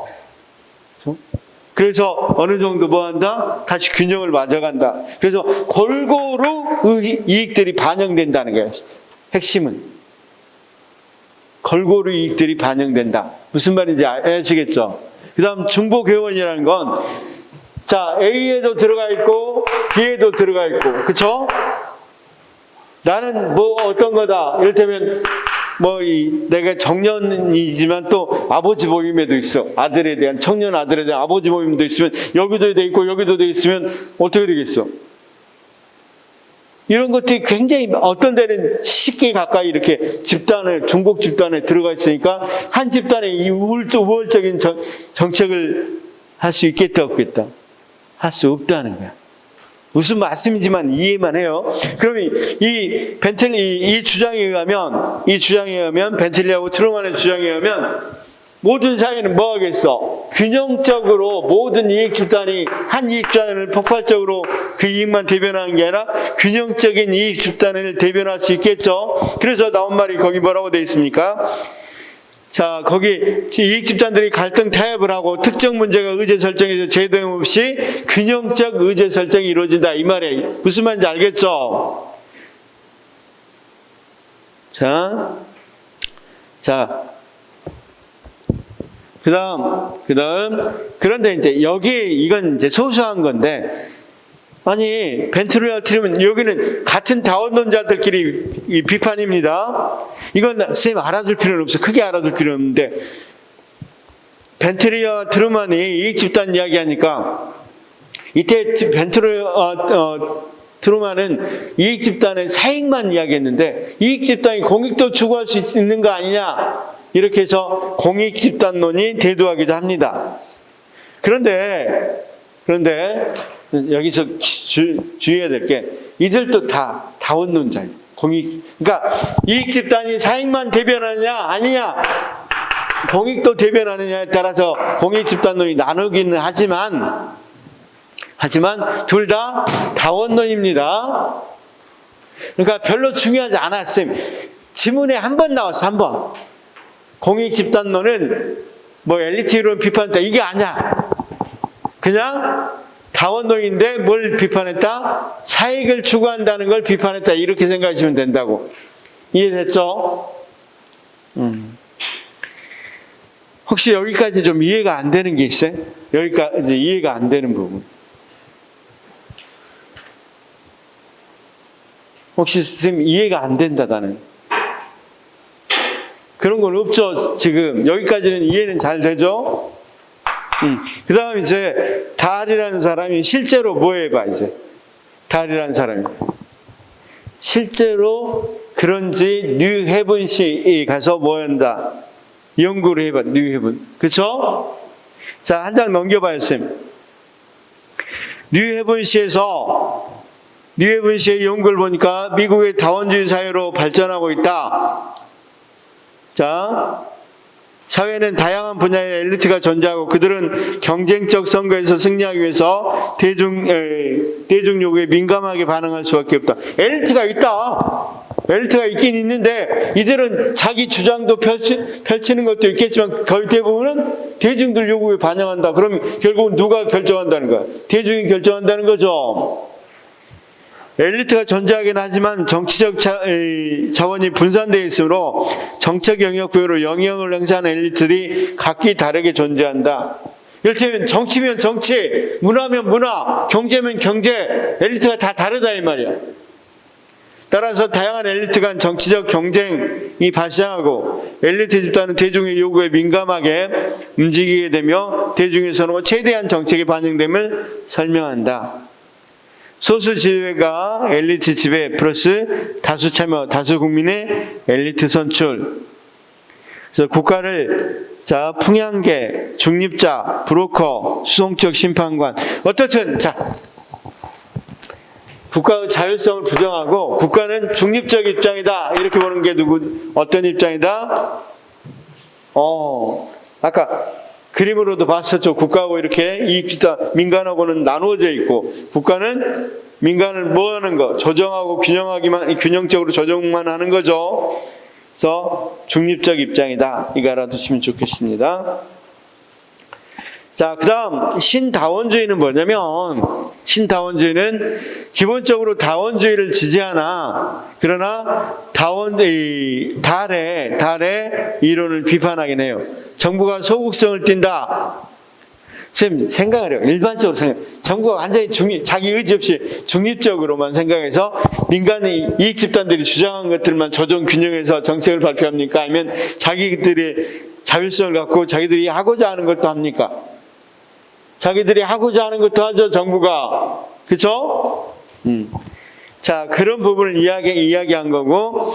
그래서 어느 정도 뭐 한다? 다시 균형을 맞아간다. 그래서 골고루 이익들이 반영된다는 거예요. 핵심은. 골고루 이익들이 반영된다. 무슨 말인지 아시겠죠? 그 다음 중보개원이라는 건, 자, A에도 들어가 있고, B에도 들어가 있고, 그쵸? 나는 뭐 어떤 거다. 이를테면, 내가 청년이지만 또 아버지 모임에도 있어. 아들에 대한, 청년 아들에 대한 아버지 모임도 있으면, 여기도 돼 있고, 여기도 돼 있으면 어떻게 되겠어? 이런 것들이 굉장히 어떤 데는 쉽게 가까이 이렇게 중복 집단에 들어가 있으니까 한 집단의 이 우월적인 정책을 할 수 있겠다, 없겠다? 할 수 없다는 거야. 무슨 말씀이지만 이해만 해요. 그럼 이 주장에 의하면, 벤틀리하고 트루만의 주장에 의하면, 모든 사회는 뭐 하겠어? 균형적으로 모든 이익 집단이 한 이익 집단을 폭발적으로 그 이익만 대변하는 게 아니라 균형적인 이익 집단을 대변할 수 있겠죠? 그래서 나온 말이 거기 뭐라고 되어 있습니까? 자, 거기 이익 집단들이 갈등 타협을 하고 특정 문제가 의제 설정에서 제동 없이 균형적 의제 설정이 이루어진다. 이 말이 무슨 말인지 알겠죠? 자, 그 다음, 그런데 이제 이건 이제 소소한 건데, 아니, 벤틀리와 트루먼, 여기는 같은 다원론자들끼리 비판입니다. 이건 선생님 알아둘 필요는 없어. 크게 알아둘 필요는 없는데, 벤틀리와 트루먼이 이익 집단 이야기하니까, 이때 트루먼은 이익 집단의 사익만 이야기했는데, 이익 집단이 공익도 추구할 수 있는 거 아니냐? 이렇게 해서 공익 집단론이 대두하기도 합니다. 그런데 여기서 주의해야 될 게, 이들도 다 다원론자예요. 그러니까 이익 집단이 사익만 대변하느냐 아니냐, 공익도 대변하느냐에 따라서 공익 집단론이 나누기는 하지만 둘 다 다원론입니다. 그러니까 별로 중요하지 않아. 쌤, 지문에 한 번 나왔어. 한 번. 공익 집단론은 엘리트 이론 비판했다, 이게 아니야. 그냥 다원론인데 뭘 비판했다? 사익을 추구한다는 걸 비판했다, 이렇게 생각하시면 된다고. 이해됐죠? 혹시 여기까지 좀 이해가 안 되는 게 있어요? 여기까지 이해가 안 되는 부분. 혹시 선생님 이해가 안 된다, 나는. 그런 건 없죠, 지금. 여기까지는 이해는 잘 되죠? 그 다음 이제, 달이라는 사람이 실제로 뭐 해봐, 이제. 달이라는 사람이. 실제로 그런지 뉴헤븐시에 가서 뭐 한다? 연구를 해봐, 뉴헤븐. 그쵸? 자, 한 장 넘겨봐요, 쌤. 뉴헤븐시의 연구를 보니까 미국의 다원주의 사회로 발전하고 있다. 자, 사회는 다양한 분야의 엘리트가 존재하고 그들은 경쟁적 선거에서 승리하기 위해서 대중 요구에 민감하게 반응할 수밖에 없다. 엘리트가 있긴 있는데 이들은 자기 주장도 펼치는 것도 있겠지만 거의 대부분은 대중들 요구에 반영한다. 그럼 결국은 누가 결정한다는 거야? 대중이 결정한다는 거죠. 엘리트가 존재하긴 하지만 정치적 자원이 분산되어 있으므로 정책 영역별로 영향을 행사하는 엘리트들이 각기 다르게 존재한다. 이를테면 정치면 정치, 문화면 문화, 경제면 경제, 엘리트가 다 다르다 이 말이야. 따라서 다양한 엘리트 간 정치적 경쟁이 발생하고 엘리트 집단은 대중의 요구에 민감하게 움직이게 되며 대중의 선호가 최대한 정책에 반영됨을 설명한다. 소수 지배가 엘리트 지배 플러스 다수 참여, 다수 국민의 엘리트 선출. 그래서 국가를 자, 풍향계, 중립자, 브로커, 수동적 심판관. 어떻든, 자, 국가의 자율성을 부정하고 국가는 중립적 입장이다. 이렇게 보는 게 어떤 입장이다? 아까 그림으로도 봤었죠. 국가하고 이렇게 민간하고는 나누어져 있고, 국가는 민간을 뭐 하는 거? 조정하고 균형적으로 조정만 하는 거죠. 그래서 중립적 입장이다. 이거 알아두시면 좋겠습니다. 자, 그 다음 신다원주의는 뭐냐면, 신다원주의는 기본적으로 다원주의를 지지하나, 그러나 달의 이론을 비판하긴 해요. 정부가 소극성을 띈다. 지금 생각을 해요. 일반적으로 생각해요. 정부가 완전히 자기 의지 없이 중립적으로만 생각해서 민간의 이익 집단들이 주장한 것들만 조정 균형해서 정책을 발표합니까? 아니면 자기들의 자율성을 갖고 자기들이 하고자 하는 것도 합니까? 자기들이 하고자 하는 것도 하죠, 정부가. 그쵸? 자, 그런 부분을 이야기한 거고,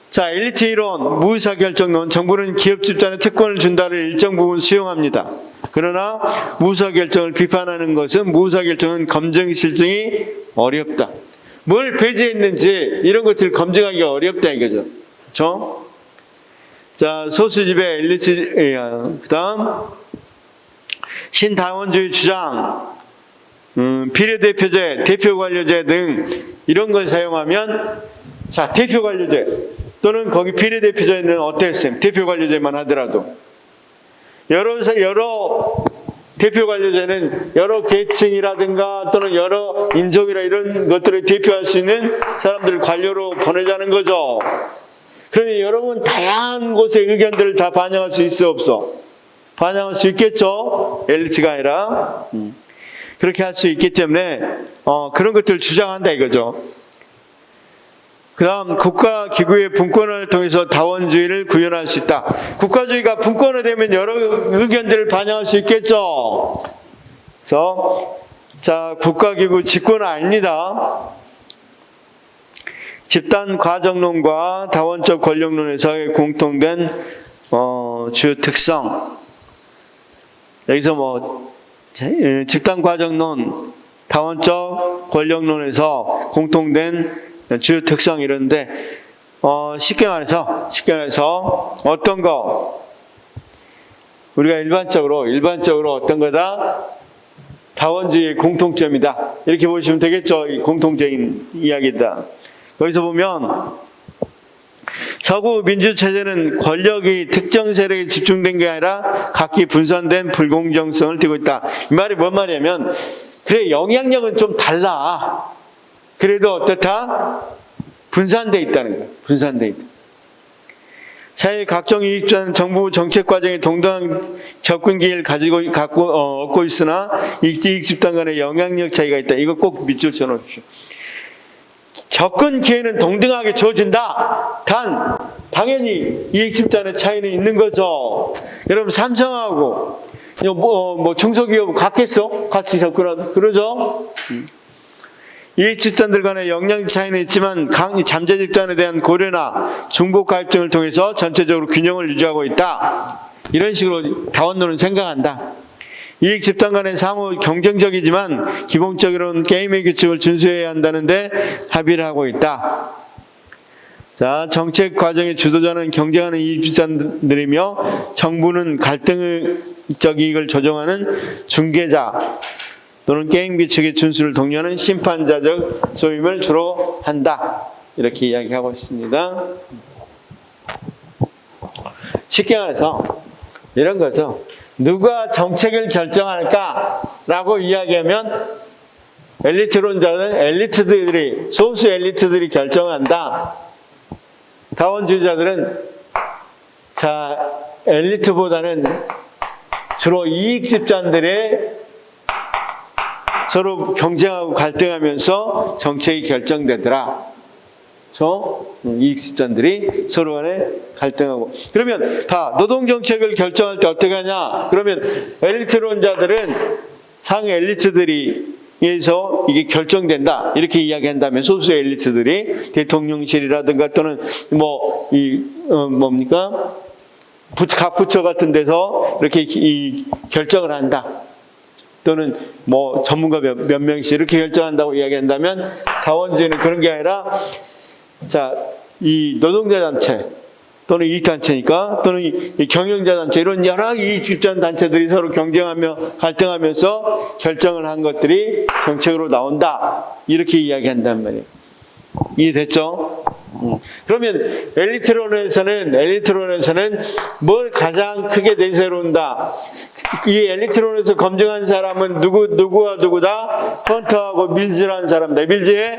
자, 엘리트 이론, 무의사결정론, 정부는 기업 집단에 특권을 준다를 일정 부분 수용합니다. 그러나 무의사결정을 비판하는 것은 무의사결정은 검증 실증이 어렵다. 뭘 배제했는지 이런 것들을 검증하기가 어렵다 이거죠. 그렇죠? 자, 소수지배 엘리트, 그 다음 신다원주의 주장, 비례대표제, 대표관료제 등 이런 걸 사용하면, 자, 대표관료제 또는 거기 비례대표제는 어땠어요? 대표관료제만 하더라도 여러 대표관료제는 여러 계층이라든가 또는 여러 인종이라 이런 것들을 대표할 수 있는 사람들을 관료로 보내자는 거죠. 그러면 여러분 다양한 곳의 의견들을 다 반영할 수 있어 없어? 반영할 수 있겠죠. 엘리트가 아니라 그렇게 할 수 있기 때문에 그런 것들을 주장한다 이거죠. 그 다음 국가기구의 분권을 통해서 다원주의를 구현할 수 있다. 국가주의가 분권화되면 여러 의견들을 반영할 수 있겠죠. 그래서 자, 국가기구 직권은 아닙니다. 집단과정론과 다원적 권력론에서의 공통된 주요 특성. 여기서 집단과정론, 다원적 권력론에서 공통된 주요 특성 이런데, 쉽게 말해서 어떤 거, 우리가 일반적으로 어떤 거다? 다원주의의 공통점이다. 이렇게 보시면 되겠죠. 이 공통적인 이야기다. 여기서 보면, 서구 민주체제는 권력이 특정 세력에 집중된 게 아니라 각기 분산된 불공정성을 띠고 있다. 이 말이 뭔 말이냐면, 그래, 영향력은 좀 달라. 그래도 어떻다? 분산돼 있다는 거야. 분산돼 있다. 사회 각종 이익자는 정부 정책 과정에 동등한 접근 기회를 얻고 있으나 이익 집단 간의 영향력 차이가 있다. 이거 꼭 밑줄 쳐놓으십시오. 접근 기회는 동등하게 주어진다. 당연히 이익 집단의 차이는 있는 거죠. 여러분 삼성하고 중소기업 같겠어? 같이 접근하고 그러죠? 이익 집단들 간의 영향 차이는 있지만 잠재 집단에 대한 고려나 중복 가입증을 통해서 전체적으로 균형을 유지하고 있다. 이런 식으로 다원론은 생각한다. 이익 집단 간의 상호 경쟁적이지만 기본적으로는 게임의 규칙을 준수해야 한다는데 합의를 하고 있다. 자, 정책 과정의 주도자는 경쟁하는 이익 집단들이며 정부는 갈등적 이익을 조정하는 중개자 또는 게임 규칙의 준수를 독려하는 심판자적 소임을 주로 한다. 이렇게 이야기하고 있습니다. 쉽게 말해서 이런 거죠. 누가 정책을 결정할까라고 이야기하면 엘리트론자는 소수 엘리트들이 결정한다. 다원주의자들은 엘리트보다는 주로 이익 집단들의 서로 경쟁하고 갈등하면서 정책이 결정되더라. 이익 집단들이 서로 간에 갈등하고. 그러면 다 노동정책을 결정할 때 어떻게 하냐? 그러면 엘리트론자들은 상위 엘리트들이에서 이게 결정된다. 이렇게 이야기한다면 소수 엘리트들이 대통령실이라든가 또는 각 부처 같은 데서 이렇게 이 결정을 한다. 또는 뭐 전문가 몇 명씩 이렇게 결정한다고 이야기한다면, 자원주의는 그런 게 아니라, 자, 이 노동자 단체 또는 이익단체니까, 또는 이 경영자 단체, 이런 여러 이익집단 단체들이 서로 경쟁하며 갈등하면서 결정을 한 것들이 정책으로 나온다. 이렇게 이야기한단 말이에요. 이해됐죠? 그러면 엘리트론에서는 뭘 가장 크게 내세운다. 이 엘리트론에서 검증한 사람은 누구와 누구다? 헌터하고 밀즈라는 사람이다. 밀즈의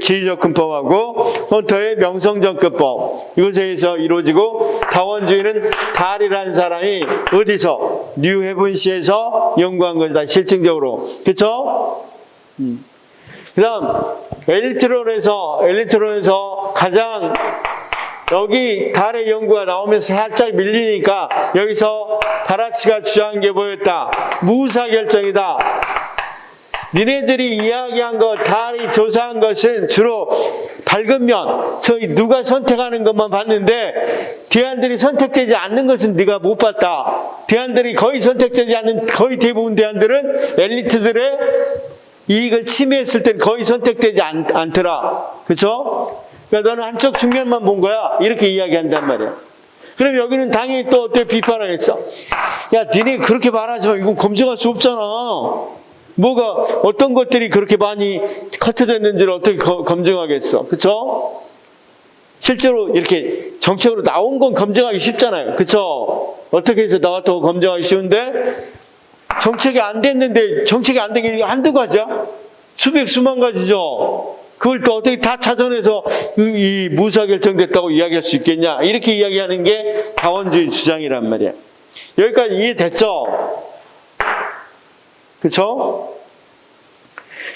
지위접근법하고 헌터의 명성접근법, 이것에서 이루어지고, 다원주의는 달이라는 사람이 어디서? 뉴헤븐시에서 연구한 것이다. 실증적으로. 그쵸? 그 다음 엘리트론에서 가장 여기 달의 연구가 나오면서 살짝 밀리니까, 여기서 다라치가 주장한 게 뭐였다? 무사결정이다. 니네들이 이야기한 것, 달이 조사한 것은 주로 밝은 면, 누가 선택하는 것만 봤는데, 대안들이 선택되지 않는 것은 네가 못 봤다. 대안들이 거의 선택되지 않는, 거의 대부분 대안들은 엘리트들의 이익을 침해했을 땐 거의 선택되지 않더라. 그쵸? 그러니까 너는 한쪽 측면만 본 거야. 이렇게 이야기한단 말이야. 그럼 여기는 당연히 또 어때? 비판을 했어. 야, 니네 그렇게 말하지 마. 이건 검증할 수 없잖아. 뭐가, 어떤 것들이 그렇게 많이 커트됐는지를 어떻게 검증하겠어. 그쵸? 실제로 이렇게 정책으로 나온 건 검증하기 쉽잖아요. 그쵸? 어떻게 해서 나왔다고 검증하기 쉬운데, 정책이 안 됐는데, 정책이 안 된 게 한두 가지야? 수만 가지죠? 그걸 또 어떻게 다 찾아내서 이 무사 결정됐다고 이야기할 수 있겠냐? 이렇게 이야기하는 게 다원주의 주장이란 말이야. 여기까지 이해됐죠? 그쵸?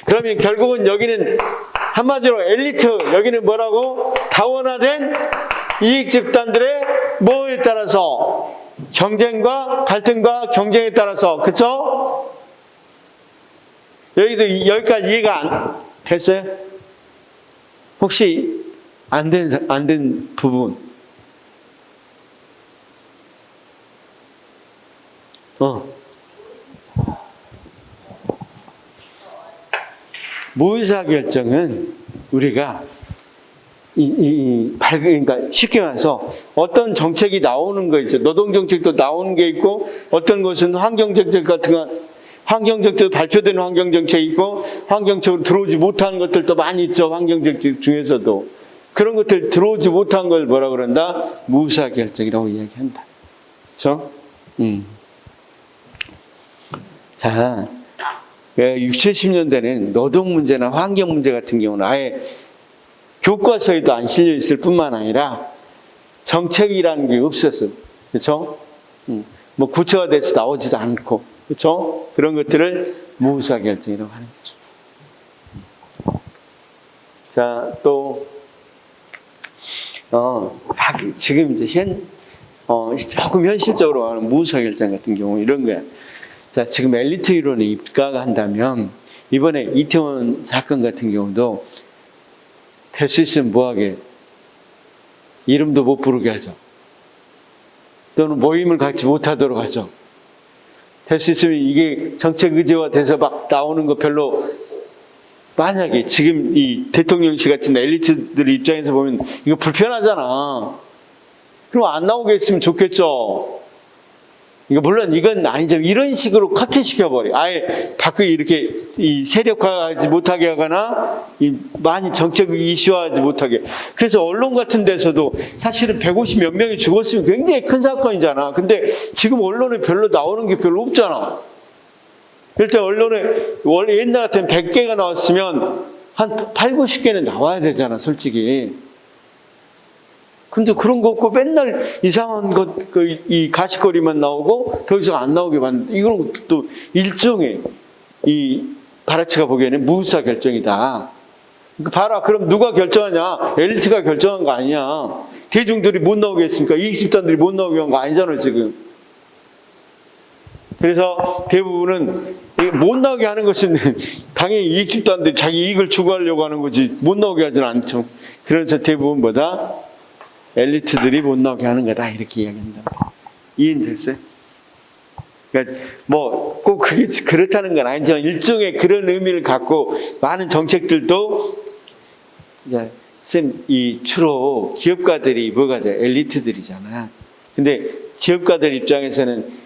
그러면 결국은 여기는 한마디로 엘리트, 여기는 뭐라고? 다원화된 이익 집단들의 뭐에 따라서? 경쟁과 갈등과 경쟁에 따라서. 그쵸? 여기까지 이해가 안 됐어요? 혹시 안 된 부분? 무의사결정은 우리가 그러니까 쉽게 말해서 어떤 정책이 나오는 거 있죠. 노동정책도 나오는 게 있고, 어떤 것은 환경정책 같은 거, 환경정책 발표되는 환경정책이 있고, 환경적으로 들어오지 못하는 것들도 많이 있죠. 환경정책 중에서도. 그런 것들 들어오지 못한 걸 뭐라 그런다? 무의사결정이라고 이야기한다. 그렇죠? 자, 60, 70년대는 노동 문제나 환경 문제 같은 경우는 아예 교과서에도 안 실려 있을 뿐만 아니라 정책이라는 게 없었어요. 그렇죠? 뭐 구체화돼서 나오지도 않고, 그렇죠? 그런 것들을 무의사결정이라고 하는 거죠. 자, 또 지금 이제 조금 현실적으로 하는 무의사결정 같은 경우 이런 거야. 자, 지금 엘리트 이론에 입각한다면 이번에 이태원 사건 같은 경우도 될 수 있으면 뭐하게? 이름도 못 부르게 하죠. 또는 모임을 갖지 못하도록 하죠. 될 수 있으면 이게 정책 의제화 돼서 막 나오는 거 별로, 만약에 지금 이 대통령실 같은 엘리트들 입장에서 보면 이거 불편하잖아. 그럼 안 나오게 했으면 좋겠죠. 이거 물론 이건 아니죠. 이런 식으로 커트시켜버려. 아예 밖에 이렇게 세력화하지 못하게 하거나 많이 정책 이슈화하지 못하게. 그래서 언론 같은 데서도 사실은 150 몇 명이 죽었으면 굉장히 큰 사건이잖아. 근데 지금 언론에 별로 나오는 게 별로 없잖아. 일단 언론에 원래 옛날 같으면 100개가 나왔으면 한 8, 90개는 나와야 되잖아, 솔직히. 근데 그런 거 없고 맨날 이상한 것, 이 가십거리만 나오고 더 이상 안 나오게 만든, 이건 또 일종의 이 바라치가 보기에는 무의사 결정이다. 봐라, 그럼 누가 결정하냐? 엘리트가 결정한 거 아니야. 대중들이 못 나오게 했으니까, 이익 집단들이 못 나오게 한 거 아니잖아, 지금. 그래서 대부분은 못 나오게 하는 것은 당연히 이익 집단들이 자기 이익을 추구하려고 하는 거지, 못 나오게 하지는 않죠. 그래서 대부분 뭐다? 엘리트들이 못 나오게 하는 거다 이렇게 이야기한다. 이해됐어요? 그러니까 뭐 꼭 그게 그렇다는 건 아니지만 일종의 그런 의미를 갖고 많은 정책들도 이제 이 주로 기업가들이 뭐가 돼? 엘리트들이잖아. 근데 기업가들 입장에서는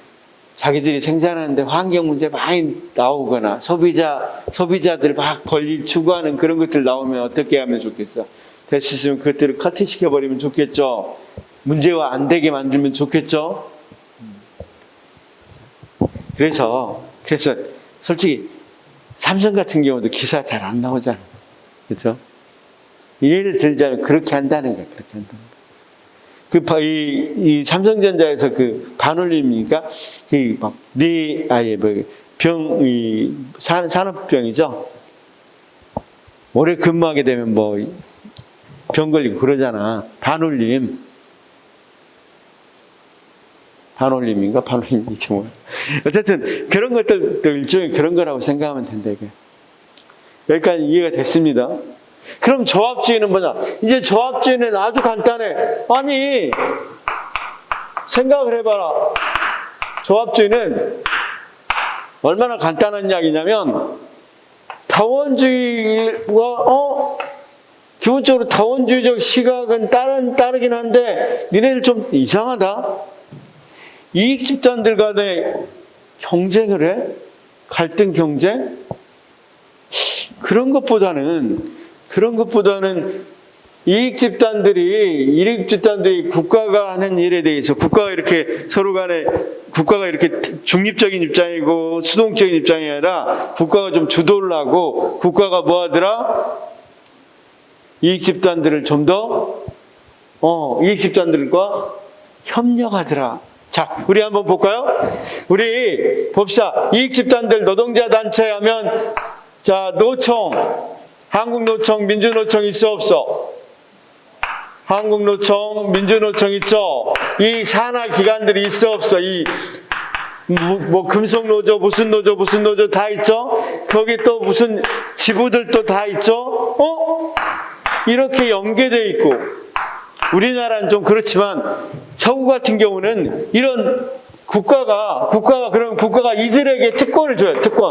자기들이 생산하는데 환경 문제 많이 나오거나 소비자들 막 권리 추구하는 그런 것들 나오면 어떻게 하면 좋겠어? 될 수 있으면 그것들을 커트시켜버리면 좋겠죠. 문제화 안 되게 만들면 좋겠죠. 그래서 솔직히 삼성 같은 경우도 기사 잘 안 나오잖아. 그렇죠? 예를 들자면 그렇게 한다는 거야. 그렇게 한다는 거야. 이 삼성전자에서 그 반올림이니까 산업병이죠. 오래 근무하게 되면 뭐 병 걸리고 그러잖아. 반올림인가? 반올림이지 뭐. 어쨌든 그런 것들도 일종의 그런 거라고 생각하면 된다 이게. 여기까지 이해가 됐습니다. 그럼 조합주의는 뭐냐? 이제 조합주의는 아주 간단해. 아니 생각을 해봐라. 조합주의는 얼마나 간단한 이야기냐면 다원주의와 기본적으로 다원주의적 시각은 따르긴 한데 니네들 좀 이상하다. 이익 집단들 간에 경쟁을 해? 갈등 경쟁? 그런 것보다는 이익 집단들이 국가가 하는 일에 대해서 국가가 이렇게 중립적인 입장이고 수동적인 입장이 아니라 국가가 좀 주도를 하고 국가가 뭐 하더라? 이익 집단들을 좀 더 이익 집단들과 협력하더라. 자, 우리 한번 볼까요? 우리 봅시다. 이익 집단들 노동자 단체 하면 자, 노총, 한국노총, 민주노총 있어 없어? 한국노총, 민주노총 있죠? 이 산하 기관들이 있어 없어? 금속노조, 무슨 노조 다 있죠? 거기 또 무슨 지부들도 다 있죠? 이렇게 연계되어 있고, 우리나라는 좀 그렇지만, 서구 같은 경우는 이런 국가가 이들에게 특권을 줘요, 특권.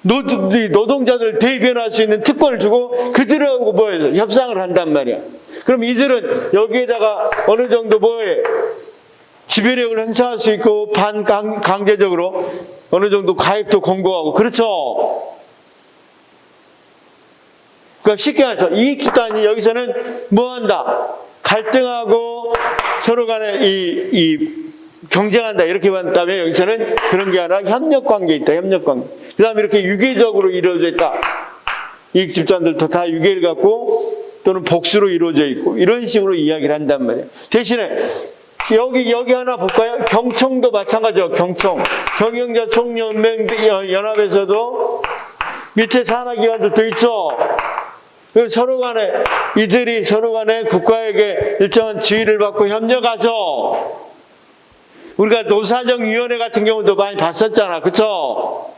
노동자들 대변할 수 있는 특권을 주고, 그들하고 협상을 한단 말이야. 그럼 이들은 여기에다가 어느 정도 지배력을 행사할 수 있고 반강제적으로 어느 정도 가입도 권고하고 그렇죠. 그러니까 쉽게 말해서 이익 집단이 여기서는 뭐 한다? 갈등하고 서로 간에 이 경쟁한다 이렇게 봤다면 여기서는 그런 게 아니라 협력 관계에 있다. 협력 관계. 그다음에 이렇게 유계적으로 이루어져 있다. 이익 집단들도 다 유계를 갖고 또는 복수로 이루어져 있고 이런 식으로 이야기를 한단 말이에요. 대신에 여기 하나 볼까요? 경총도 마찬가지죠. 경총. 경영자 총연맹 연합에서도 밑에 산하기관들도 있죠. 이들이 서로 간에 국가에게 일정한 지위를 받고 협력하죠. 우리가 노사정위원회 같은 경우도 많이 봤었잖아. 그쵸?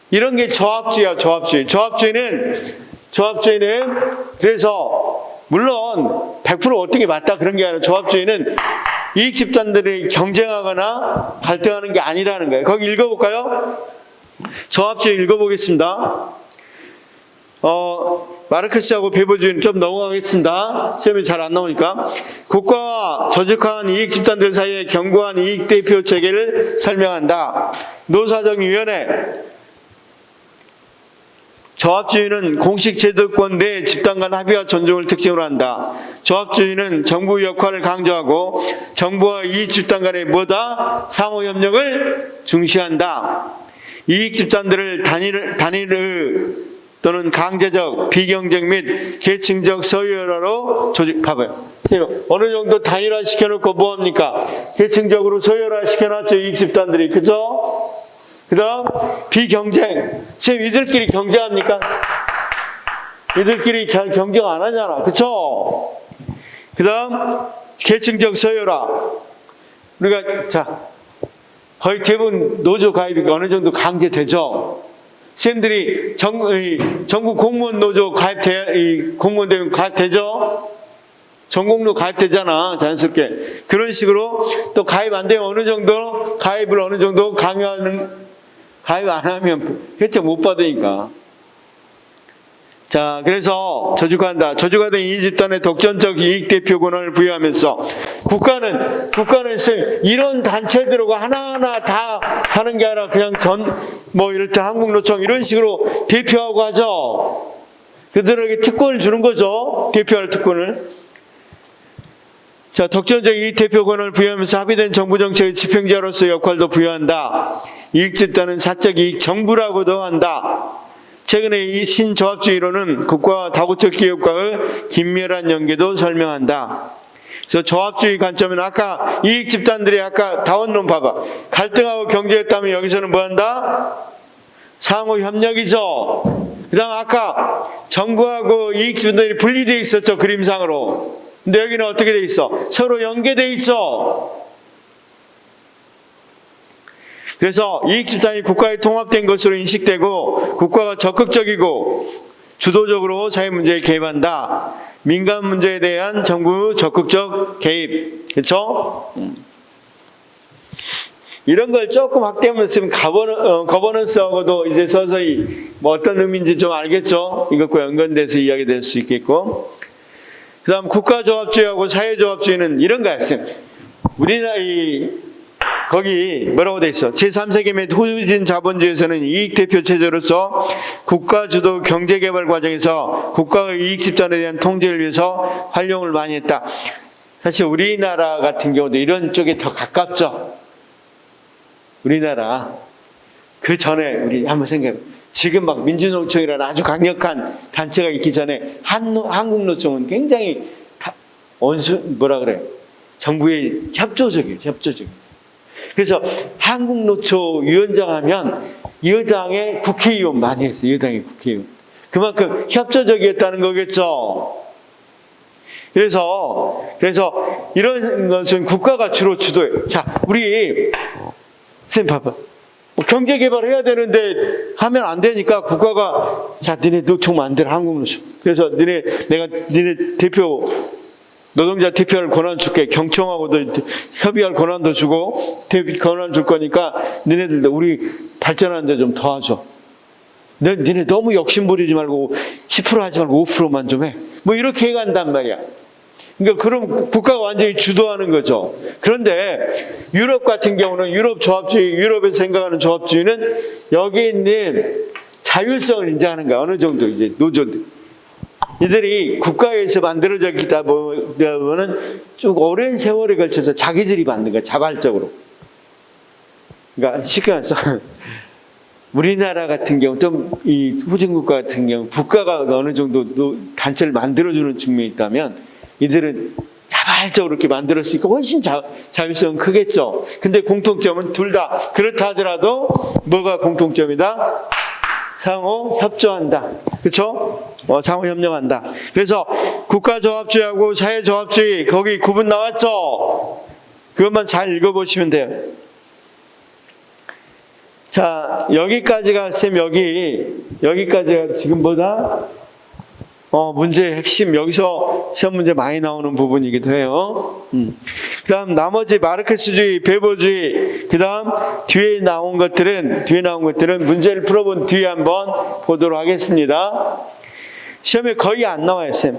이런 게 조합주의야, 조합주의. 조합주의는 그래서 물론 100% 어떤 게 맞다 그런 게 아니라 조합주의는 이익 집단들이 경쟁하거나 갈등하는 게 아니라는 거예요. 거기 읽어볼까요? 조합주의 읽어보겠습니다. 마르크스하고 배보주의는 좀 넘어가겠습니다. 시험이 잘 안 나오니까. 국가와 저직화한 이익 집단들 사이의 견고한 이익 대표 체계를 설명한다. 노사정위원회. 조합주의는 공식 제도권 내 집단 간 합의와 존중을 특징으로 한다. 조합주의는 정부 역할을 강조하고 정부와 이익 집단 간의 상호협력을 중시한다. 이익 집단들을 단일 또는 강제적, 비경쟁 및 계층적 서열화로 봐봐요. 어느 정도 단일화 시켜놓고 뭐합니까? 계층적으로 서열화 시켜놨죠, 이익 집단들이. 그죠? 그 다음, 비경쟁. 지금 이들끼리 경쟁합니까? 이들끼리 잘 경쟁 안 하잖아. 그쵸? 그 다음, 계층적 서열화. 우리가, 거의 대부분 노조 가입이 어느 정도 강제되죠? 선생님들이 전국 공무원 노조 공무원 되면 가입되죠? 전공로 가입되잖아, 자연스럽게. 그런 식으로 또 가입 안 되면 어느 정도, 가입을 어느 정도 강요하는, 가입 안 하면 혜택 못 받으니까. 자, 그래서 저주가한다. 저주가된 이 집단의 독점적 이익 대표권을 부여하면서 국가는 이런 단체들하고 하나하나 다 하는 게 아니라 그냥 이럴 때 한국노총 이런 식으로 대표하고 하죠. 그들에게 특권을 주는 거죠. 대표할 특권을. 자, 독점적 이익 대표권을 부여하면서 합의된 정부 정책의 집행자로서의 역할도 부여한다. 이익 집단은 사적 이익 정부라고도 한다. 최근에 이 신조합주의로는 국가와 다구적 기업과의 긴밀한 연계도 설명한다. 그래서 조합주의 관점은 아까 이익 집단들이 아까 다원론 봐봐. 갈등하고 경쟁했다면 여기서는 뭐 한다? 상호 협력이죠. 그 다음 아까 정부하고 이익 집단들이 분리되어 있었죠. 그림상으로. 근데 여기는 어떻게 돼 있어? 서로 연계되어 있어. 그래서 이익 집단이 국가에 통합된 것으로 인식되고 국가가 적극적이고 주도적으로 사회 문제에 개입한다. 민간 문제에 대한 정부 적극적 개입. 그렇죠? 이런 걸 조금 확대하면 쓰면 거버넌스하고도 이제 서서히 뭐 어떤 의미인지 좀 알겠죠? 이것과 연관돼서 이야기될 수 있겠고. 그 다음 국가조합주의하고 사회조합주의는 이런 거야. 우리나라 거기 뭐라고 돼 있어? 제3세계 및 후진 자본주의에서는 이익 대표 체제로서 국가 주도 경제 개발 과정에서 국가의 이익 집단에 대한 통제를 위해서 활용을 많이 했다. 사실 우리나라 같은 경우도 이런 쪽에 더 가깝죠. 우리나라 그 전에 우리 한번 생각해. 지금 막 민주노총이라는 아주 강력한 단체가 있기 전에 한국노총은 굉장히 정부의 협조적이에요. 그래서 한국노총 위원장 하면 여당의 국회의원 많이 했어요. 여당의 국회의원. 그만큼 협조적이었다는 거겠죠. 그래서 이런 것은 국가가 주로 주도해요. 자, 우리 선생님 봐봐. 경제 개발해야 되는데 하면 안 되니까 국가가 자, 니네 노총 만들어 한국노총. 그래서 니네 대표 노동자 대표할 권한 줄게. 경청하고도 협의할 권한도 주고 권한 줄 거니까 니네들도 우리 발전하는 데 좀 도와줘. 니네 너무 욕심 부리지 말고 10% 하지 말고 5%만 좀 해. 뭐 이렇게 해간단 말이야. 그러니까 그럼 국가가 완전히 주도하는 거죠. 그런데 유럽 같은 경우는 유럽에서 생각하는 조합주의는 여기 있는 자율성을 인정하는 거야. 어느 정도 이제 노조들. 이들이 국가에서 만들어졌다 보면은 쭉 오랜 세월에 걸쳐서 자기들이 만든 거야. 자발적으로. 그러니까 쉽게 말해서 우리나라 같은 경우 좀 이 후진국가 같은 경우 국가가 어느 정도 단체를 만들어주는 측면이 있다면 이들은 자발적으로 이렇게 만들었으니까 훨씬 자율성은 크겠죠. 근데 공통점은 둘 다 그렇다 하더라도 뭐가 공통점이다? 상호 협조한다. 그렇죠? 상호 협력한다. 그래서 국가조합주의하고 사회조합주의 거기 구분 나왔죠? 그것만 잘 읽어보시면 돼요. 자, 여기까지가 여기까지가 지금보다 문제의 핵심, 여기서 시험 문제 많이 나오는 부분이기도 해요. 그 다음 나머지 마르크스주의, 베버주의, 그 다음 뒤에 나온 것들은 문제를 풀어본 뒤에 한번 보도록 하겠습니다. 시험에 거의 안 나와요, 쌤.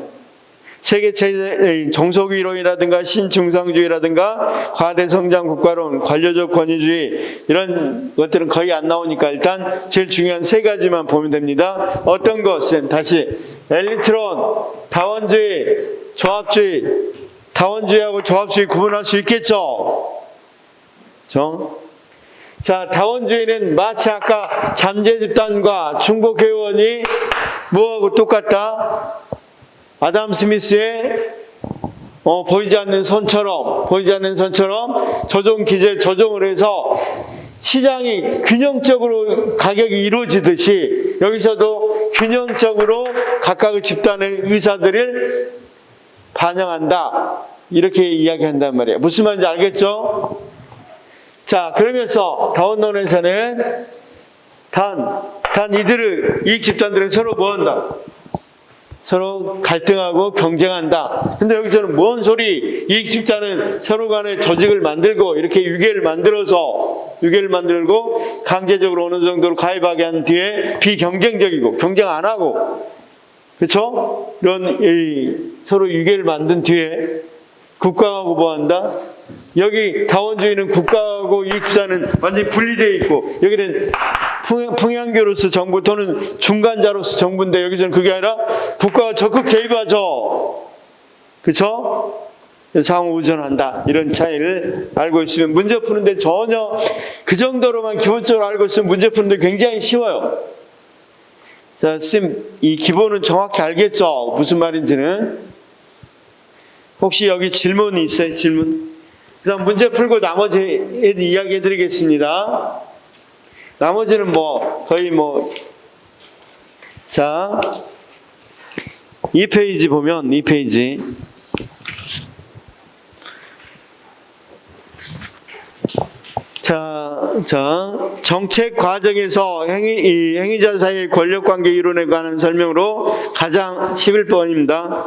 세계체제 정속이론이라든가 신중상주의라든가 과대성장 국가론, 관료적 권위주의 이런 것들은 거의 안 나오니까 일단 제일 중요한 세 가지만 보면 됩니다. 어떤 것? 쌤 다시 엘리트론, 다원주의, 조합주의. 다원주의하고 조합주의 구분할 수 있겠죠? 자, 다원주의는 마치 아까 잠재집단과 중복회원이 뭐하고 똑같다? 아담 스미스의 보이지 않는 선처럼 조정을 해서 시장이 균형적으로 가격이 이루어지듯이 여기서도 균형적으로 각각의 집단의 의사들을 반영한다. 이렇게 이야기한단 말이에요. 무슨 말인지 알겠죠? 자, 그러면서 다원론에서는 단 이들의 이익 집단들은 서로 뭐 한다? 서로 갈등하고 경쟁한다. 근데 여기서는 뭔 소리? 이익집단은 서로 간에 조직을 만들고 이렇게 유계를 만들고 강제적으로 어느 정도로 가입하게 한 뒤에 비경쟁적이고 경쟁 안 하고, 그렇죠? 이런 서로 유계를 만든 뒤에 국가하고 뭐 한다? 여기 다원주의는 국가하고 이익집단은 완전히 분리되어 있고, 여기는 풍향교로서 정부 또는 중간자로서 정부인데, 여기서는 그게 아니라 국가가 적극 개입하죠. 그렇죠? 상호우전한다. 이런 차이를 알고 있으면 문제 푸는데 전혀 그 정도로만 기본적으로 알고 있으면 문제 푸는데 굉장히 쉬워요. 자, 쌤, 이 기본은 정확히 알겠죠? 무슨 말인지는. 혹시 여기 질문이 있어요? 질문? 그 다음 문제 풀고 나머지 이야기해 드리겠습니다. 나머지는 거의 자, 2페이지 보면, 2페이지. 자, 정책 과정에서 행위자 사이의 권력관계 이론에 관한 설명으로 가장 11번입니다.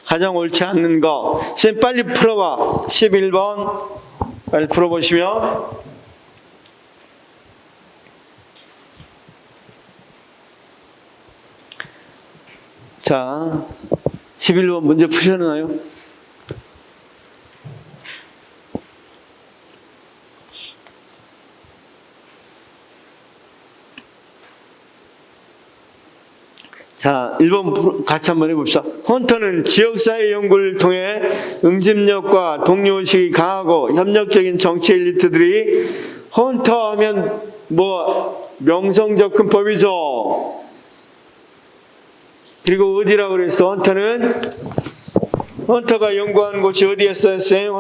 가장 옳지 않는 거. 쌤 빨리 풀어봐. 11번. 빨리 풀어보시면. 자, 11번 문제 푸셨나요? 자, 1번 같이 한번 해봅시다. 헌터는 지역사회 연구를 통해 응집력과 동료의식이 강하고 협력적인 정치 엘리트들이, 헌터 하면 명성접근법이죠. 그리고 어디라고 그랬어? 헌터가 연구한 곳이 어디였어요, 쌤?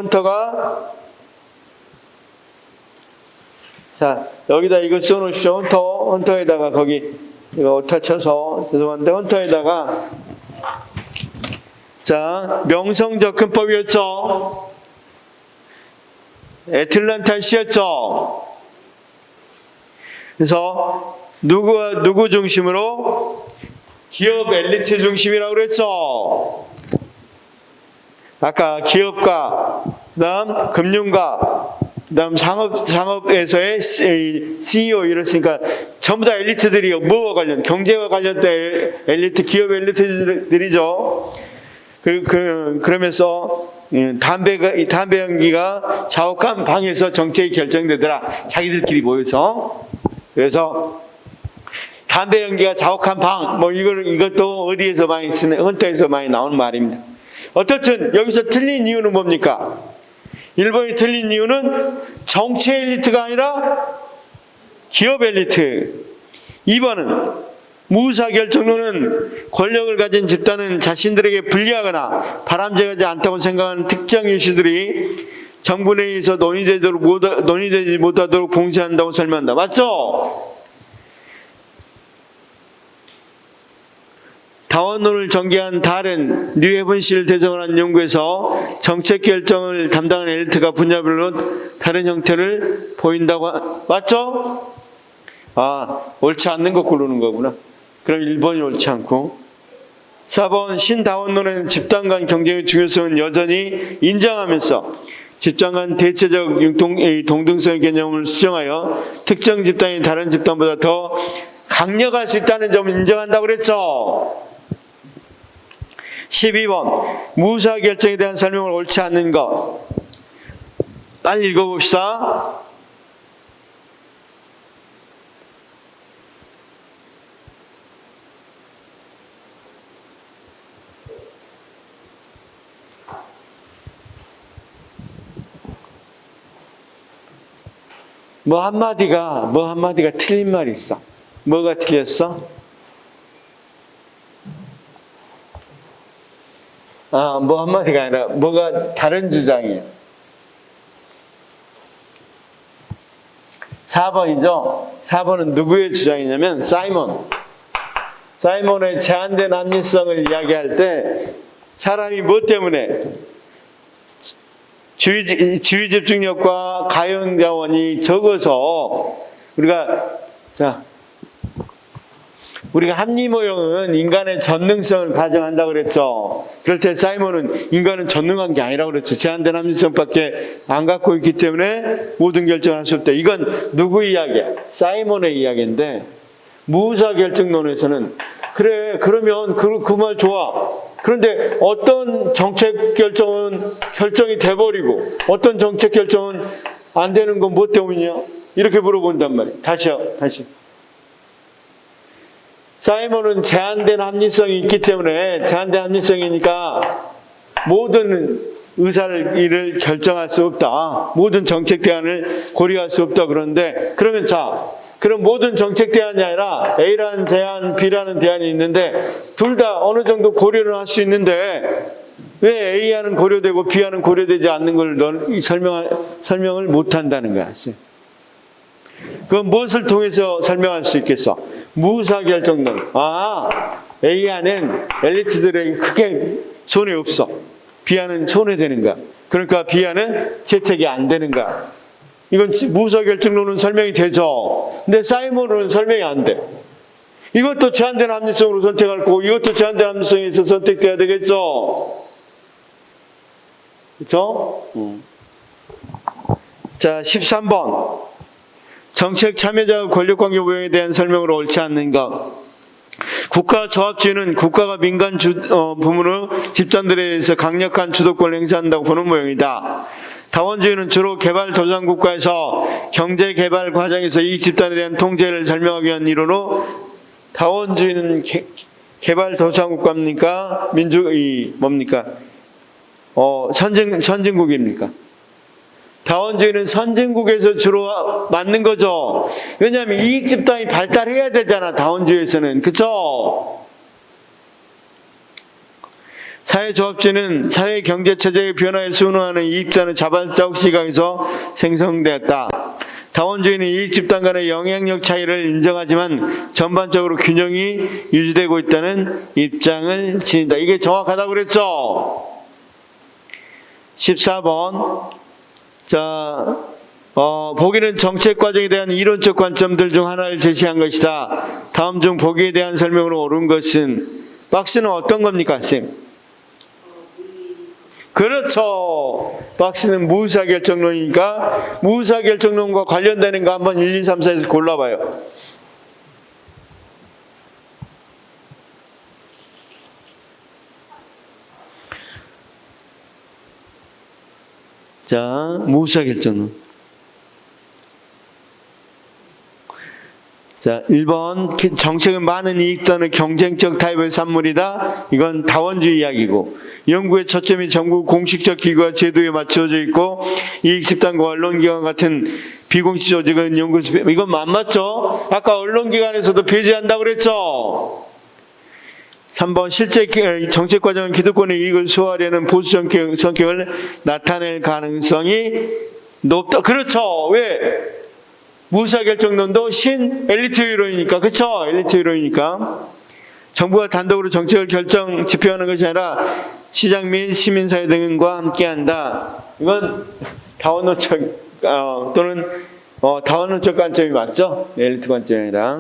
자, 여기다 이거 써놓으십시오. 헌터에다가 거기 이거 오타 쳐서 죄송한데, 헌터에다가 자, 명성접근법이었죠. 애틀란타시였죠. 그래서 누구 중심으로? 기업 엘리트 중심이라고 그랬죠. 아까 기업가, 그다음 금융가, 그다음 상업에서의 CEO 이랬으니까 전부 다 엘리트들이요. 뭐와 관련? 경제와 관련된 엘리트, 기업 엘리트들이죠. 그러면서 담배 연기가 자욱한 방에서 정책이 결정되더라. 자기들끼리 모여서. 그래서 담배 연기가 자욱한 방, 이것도 어디에서 많이 쓰는, 헌터에서 많이 나오는 말입니다. 어떻든 여기서 틀린 이유는 뭡니까? 1번이 틀린 이유는 정치 엘리트가 아니라 기업 엘리트. 2번은 무사결정론은 권력을 가진 집단은 자신들에게 불리하거나 바람직하지 않다고 생각하는 특정 이슈들이 정부 내에서 논의되지 못하도록 봉쇄한다고 설명한다. 맞죠? 다원론을 전개한 다른 뉴헤븐시를 대상으로 한 연구에서 정책 결정을 담당하는 엘리트가 분야별로 다른 형태를 보인다고 맞죠? 옳지 않는 거 고르는 거구나. 그럼 1번이 옳지 않고. 4번 신다원론은 집단 간 경쟁의 중요성은 여전히 인정하면서 집단 간 대체적 동등성의 개념을 수정하여 특정 집단이 다른 집단보다 더 강력할 수 있다는 점을 인정한다고 그랬죠. 12번 무사결정에 대한 설명을 옳지 않는 것. 빨리 읽어봅시다. 뭐 한마디가 틀린 말이 있어. 뭐가 틀렸어? 뭐 한마디가 아니라 뭐가 다른 주장이에요. 4번이죠. 4번은 누구의 주장이냐면 사이먼의 제한된 합리성을 이야기할 때 사람이 뭐 때문에 지위 집중력과 가용 자원이 적어서 우리가 우리가 합리모형은 인간의 전능성을 가정한다고 그랬죠. 그럴 때 사이먼은 인간은 전능한 게 아니라고 그랬죠. 제한된 합리성밖에 안 갖고 있기 때문에 모든 결정을 할 수 없다. 이건 누구 이야기야? 사이먼의 이야기인데, 무사결정론에서는 그래, 그러면 그 말 좋아. 그런데 어떤 정책 결정이 돼버리고 어떤 정책 결정은 안 되는 건 뭐 때문이냐? 이렇게 물어본단 말이에요. 다시. 사이먼은 제한된 합리성이 있기 때문에, 제한된 합리성이니까 모든 일을 결정할 수 없다. 모든 정책 대안을 고려할 수 없다. 그런데 그러면 그럼 모든 정책 대안이 아니라 A라는 대안, B라는 대안이 있는데 둘 다 어느 정도 고려를 할 수 있는데 왜 A하는 고려되고 B하는 고려되지 않는 걸 설명을 못 한다는 거야. 그건 무엇을 통해서 설명할 수 있겠어? 무사결정론. A하는 엘리트들에게 크게 손해 없어. B하는 손해되는 거야. 그러니까 B하는 채택이 안 되는 거야. 이건 무사결정론은 설명이 되죠. 근데 사이먼은 설명이 안 돼. 이것도 제한된 합리성으로 선택할 거고 이것도 제한된 합리성에서 선택돼야 되겠죠. 그렇죠? 자, 13번. 정책 참여자와 권력관계 모형에 대한 설명으로 옳지 않는 것. 국가 조합주의는 국가가 민간 부문의 집단들에 의해서 강력한 주도권을 행사한다고 보는 모형이다. 다원주의는 주로 개발도상국가에서 경제개발 과정에서 이익 집단에 대한 통제를 설명하기 위한 이론으로, 다원주의는 개발도상국가입니까? 뭡니까? 선진국입니까? 다원주의는 선진국에서 주로 맞는 거죠. 왜냐하면 이익 집단이 발달해야 되잖아, 다원주의에서는. 그쵸? 사회조합주의는 사회 경제체제의 변화에 순응하는 이익자는 자발적 시각에서 생성되었다. 다원주의는 이익 집단 간의 영향력 차이를 인정하지만 전반적으로 균형이 유지되고 있다는 입장을 지닌다. 이게 정확하다고 그랬죠? 14번. 자, 보기는 정책 과정에 대한 이론적 관점들 중 하나를 제시한 것이다. 다음 중 보기에 대한 설명으로 옳은 것은, 박스는 어떤 겁니까, 쌤? 그렇죠. 박스는 무사결정론이니까 무사결정론과 관련되는 거 한번 1, 2, 3, 4에서 골라봐요. 자, 무사결정론. 자, 1번. 정책은 많은 이익 또는 경쟁적 타입의 산물이다. 이건 다원주의 이야기고, 연구의 초점이 정부 공식적 기구와 제도에 맞춰져 있고 이익 집단과 언론기관 같은 비공식 조직은 연구소, 이건 안 맞죠? 아까 언론기관에서도 배제한다고 그랬죠? 3번. 실제 정책 과정은 기득권의 이익을 소화하려는 보수 성격을 나타낼 가능성이 높다. 그렇죠. 왜? 무사결정론도 엘리트 이론이니까. 그렇죠? 엘리트 이론이니까. 정부가 단독으로 정책을 집행하는 것이 아니라 시장 및 시민사회 등과 함께한다. 이건 다원론적 또는 다원론적 관점이 맞죠? 엘리트 관점이 아니라.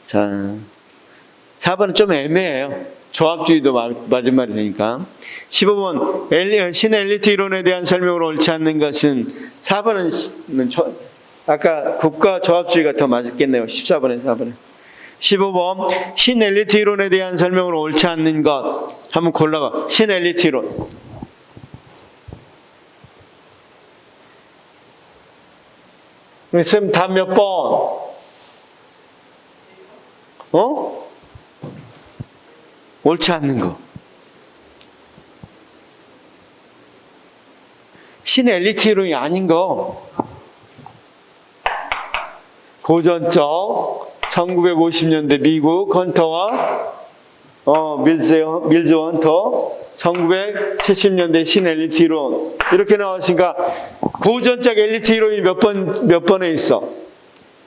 자, 4번은 좀 애매해요. 조합주의도 맞은 말이 되니까. 15번. 신엘리트 이론에 대한 설명으로 옳지 않는 것은, 4번은 아까 국가 조합주의가 더 맞겠네요. 14번에 4번에. 15번. 신엘리트 이론에 대한 설명으로 옳지 않는 것. 한번 골라봐. 신엘리트 이론. 쌤, 다 몇 번? 옳지 않는 거. 신엘리트 이론이 아닌 거. 고전적 1950년대 미국 헌터와 밀즈 헌터 1970년대 신엘리트 이론 이렇게 나왔으니까 고전적 엘리트 이론이 몇 번에 있어?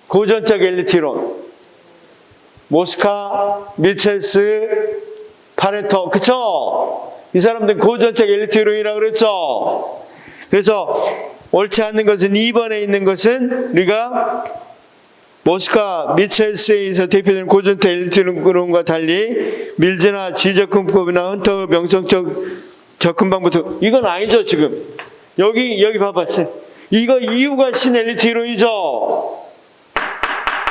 고전적 엘리트 이론 모스카, 미첼스, 파레토, 그쵸? 이 사람들 고전적 엘리트 이론이라고 그랬죠? 그래서 옳지 않는 것은 2번에 있는 것은 우리가 모스카 미첼스에서 대표되는 고전태 엘리트론과 달리 밀즈나 지적근법이나 헌터 명성적 접근방부터 이건 아니죠 지금. 여기 봐봤어요. 이거 이유가 신엘리트 이론이죠.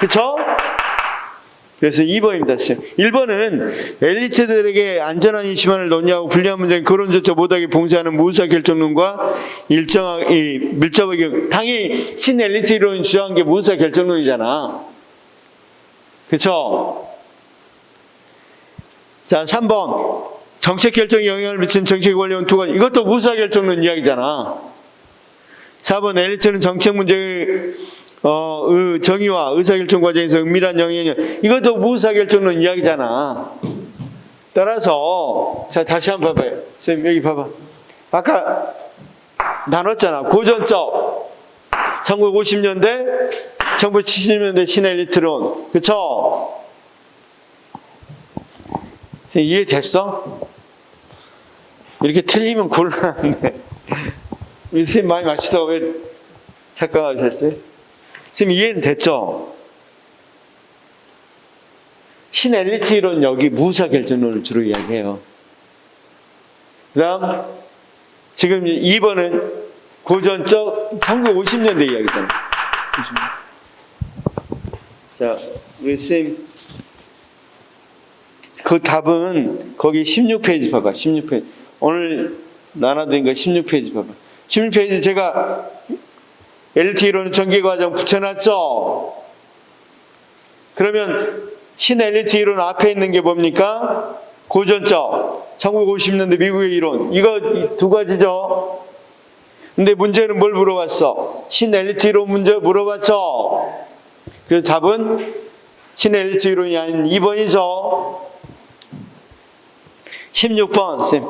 그쵸? 그래서 2번입니다. 1번은 엘리트들에게 안전한 인식만을 논의하고 불리한 문제는 거론조차 못하게 봉쇄하는 무사 결정론과 밀접하게 당연히 신엘리트 이론이 주장한 게 무사 결정론이잖아. 그쵸? 자, 3번 정책 결정에 영향을 미치는 정책 관련 두 가지 이것도 무사 결정론 이야기잖아. 4번 엘리트는 정책 문제의 정의와 의사결정 과정에서 은밀한 영향이 이것도 무사결정론 이야기잖아. 따라서 자 다시 한번 봐봐요. 선생님 여기 봐봐. 아까 나눴잖아. 고전적 1950년대 1970년대 신엘리트론. 그쵸? 이해됐어? 이렇게 틀리면 곤란한데 선생님 많이 마시다가 왜 착각하셨어요? 지금 이해는 됐죠? 신엘리트 이론 여기 무사 결정론을 주로 이야기해요. 그 다음 지금 2번은 고전적 1950년대 이야기잖아요. 자, 우리 선생님 그 답은 거기 16페이지 봐봐. 16페이지 오늘 나눠드린 거 16페이지 봐봐. 16페이지 제가 엘리트 이론은 전개과정 붙여놨죠? 그러면 신엘리트 이론 앞에 있는 게 뭡니까? 고전적 1950년대 미국의 이론 이거 두 가지죠? 근데 문제는 뭘 물어봤어? 신엘리트 이론 문제 물어봤죠? 그래서 답은 신엘리트 이론이 아닌 2번이죠? 16번 쌤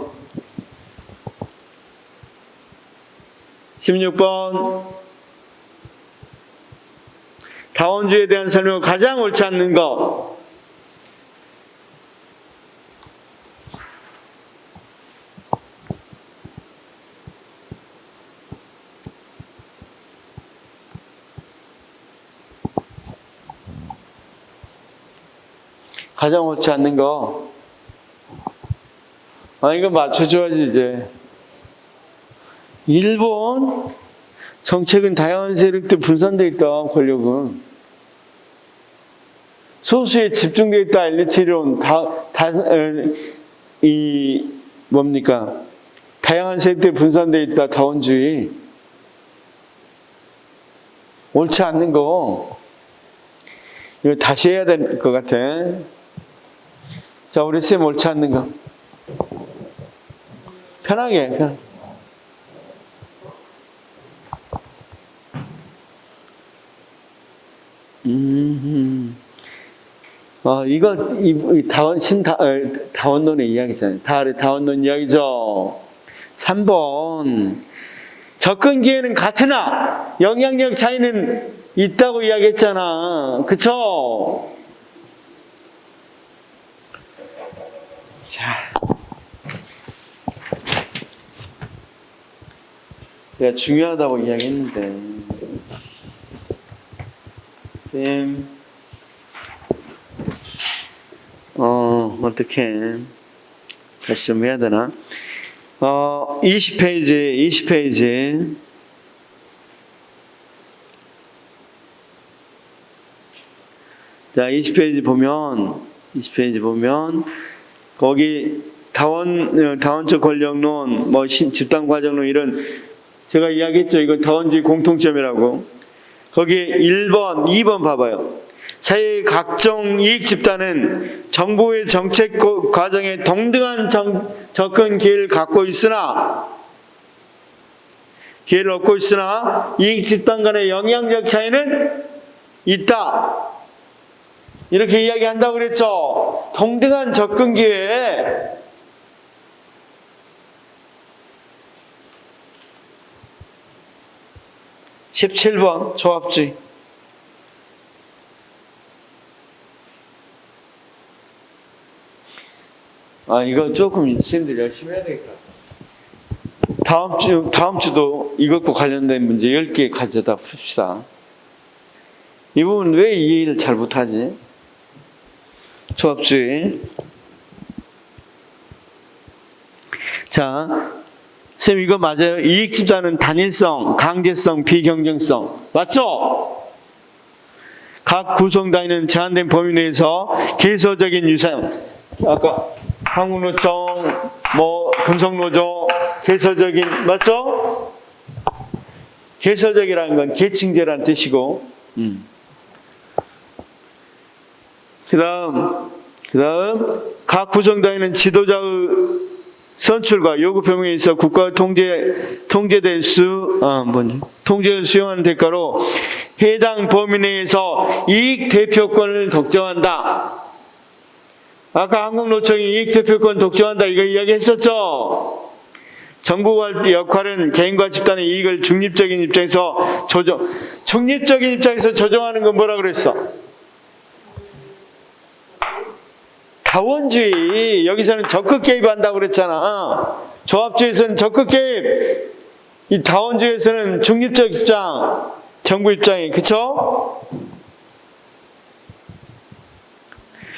16번 다원주의에 대한 설명은 가장 옳지 않는 것. 가장 옳지 않는 거. 이거 맞춰줘야지 이제. 1번 정책은 다양한 세력들 분산되어 있다. 권력은. 소수에 집중되어 있다. 엘리트 이론 뭡니까? 다양한 세력들 분산되어 있다. 다원주의. 옳지 않는 거. 이거 다시 해야 될 것 같아. 자, 우리 쌤 옳지 않는 거. 편하게. 이거 다원론의 이야기잖아요. 다원론 이야기죠. 3번 접근 기회는 같으나 영향력 차이는 있다고 이야기했잖아. 그쵸? 자, 내가 중요하다고 이야기했는데 쌤 어떻게 다시 좀 해야 되나? 20페이지 자, 20페이지 보면 거기 다원적 권력론, 집단 과정론 이런 제가 이야기했죠. 이건 다원주의 공통점이라고. 거기 1번, 2번 봐봐요. 사회의 각종 이익 집단은 정부의 정책 과정에 동등한 접근 기회를 얻고 있으나 이익 집단 간의 영향력 차이는 있다. 이렇게 이야기한다고 그랬죠. 동등한 접근 기회. (17번) 조합주의. 이거 조금 선생님들 열심히 해야 되겠다. 다음 주도 이것과 관련된 문제 10개 가져다 풉시다. 이 부분 왜 이해를 잘 못하지? 조합주의. 자, 쌤 이거 맞아요? 이익집단은 단일성, 강제성, 비경쟁성. 맞죠? 각 구성 단위는 제한된 범위 내에서 개서적인 유산, 아까 한국노총, 금속노조, 개서적인, 맞죠? 개서적이라는 건 계층제라는 뜻이고, 그 다음 각 구성 단위는 지도자의 선출과 요구 병행에 있어 국가 통제를 수용하는 대가로 해당 범위 내에서 이익 대표권을 독점한다. 아까 한국노총이 이익 대표권 독점한다 이거 이야기했었죠. 정부의 역할은 개인과 집단의 이익을 중립적인 입장에서 조정하는 건 뭐라 그랬어? 자원주의. 여기서는 적극 개입한다고 그랬잖아. 조합주의에서는 적극 개입. 이 자원주의에서는 중립적 입장, 정부 입장이, 그쵸?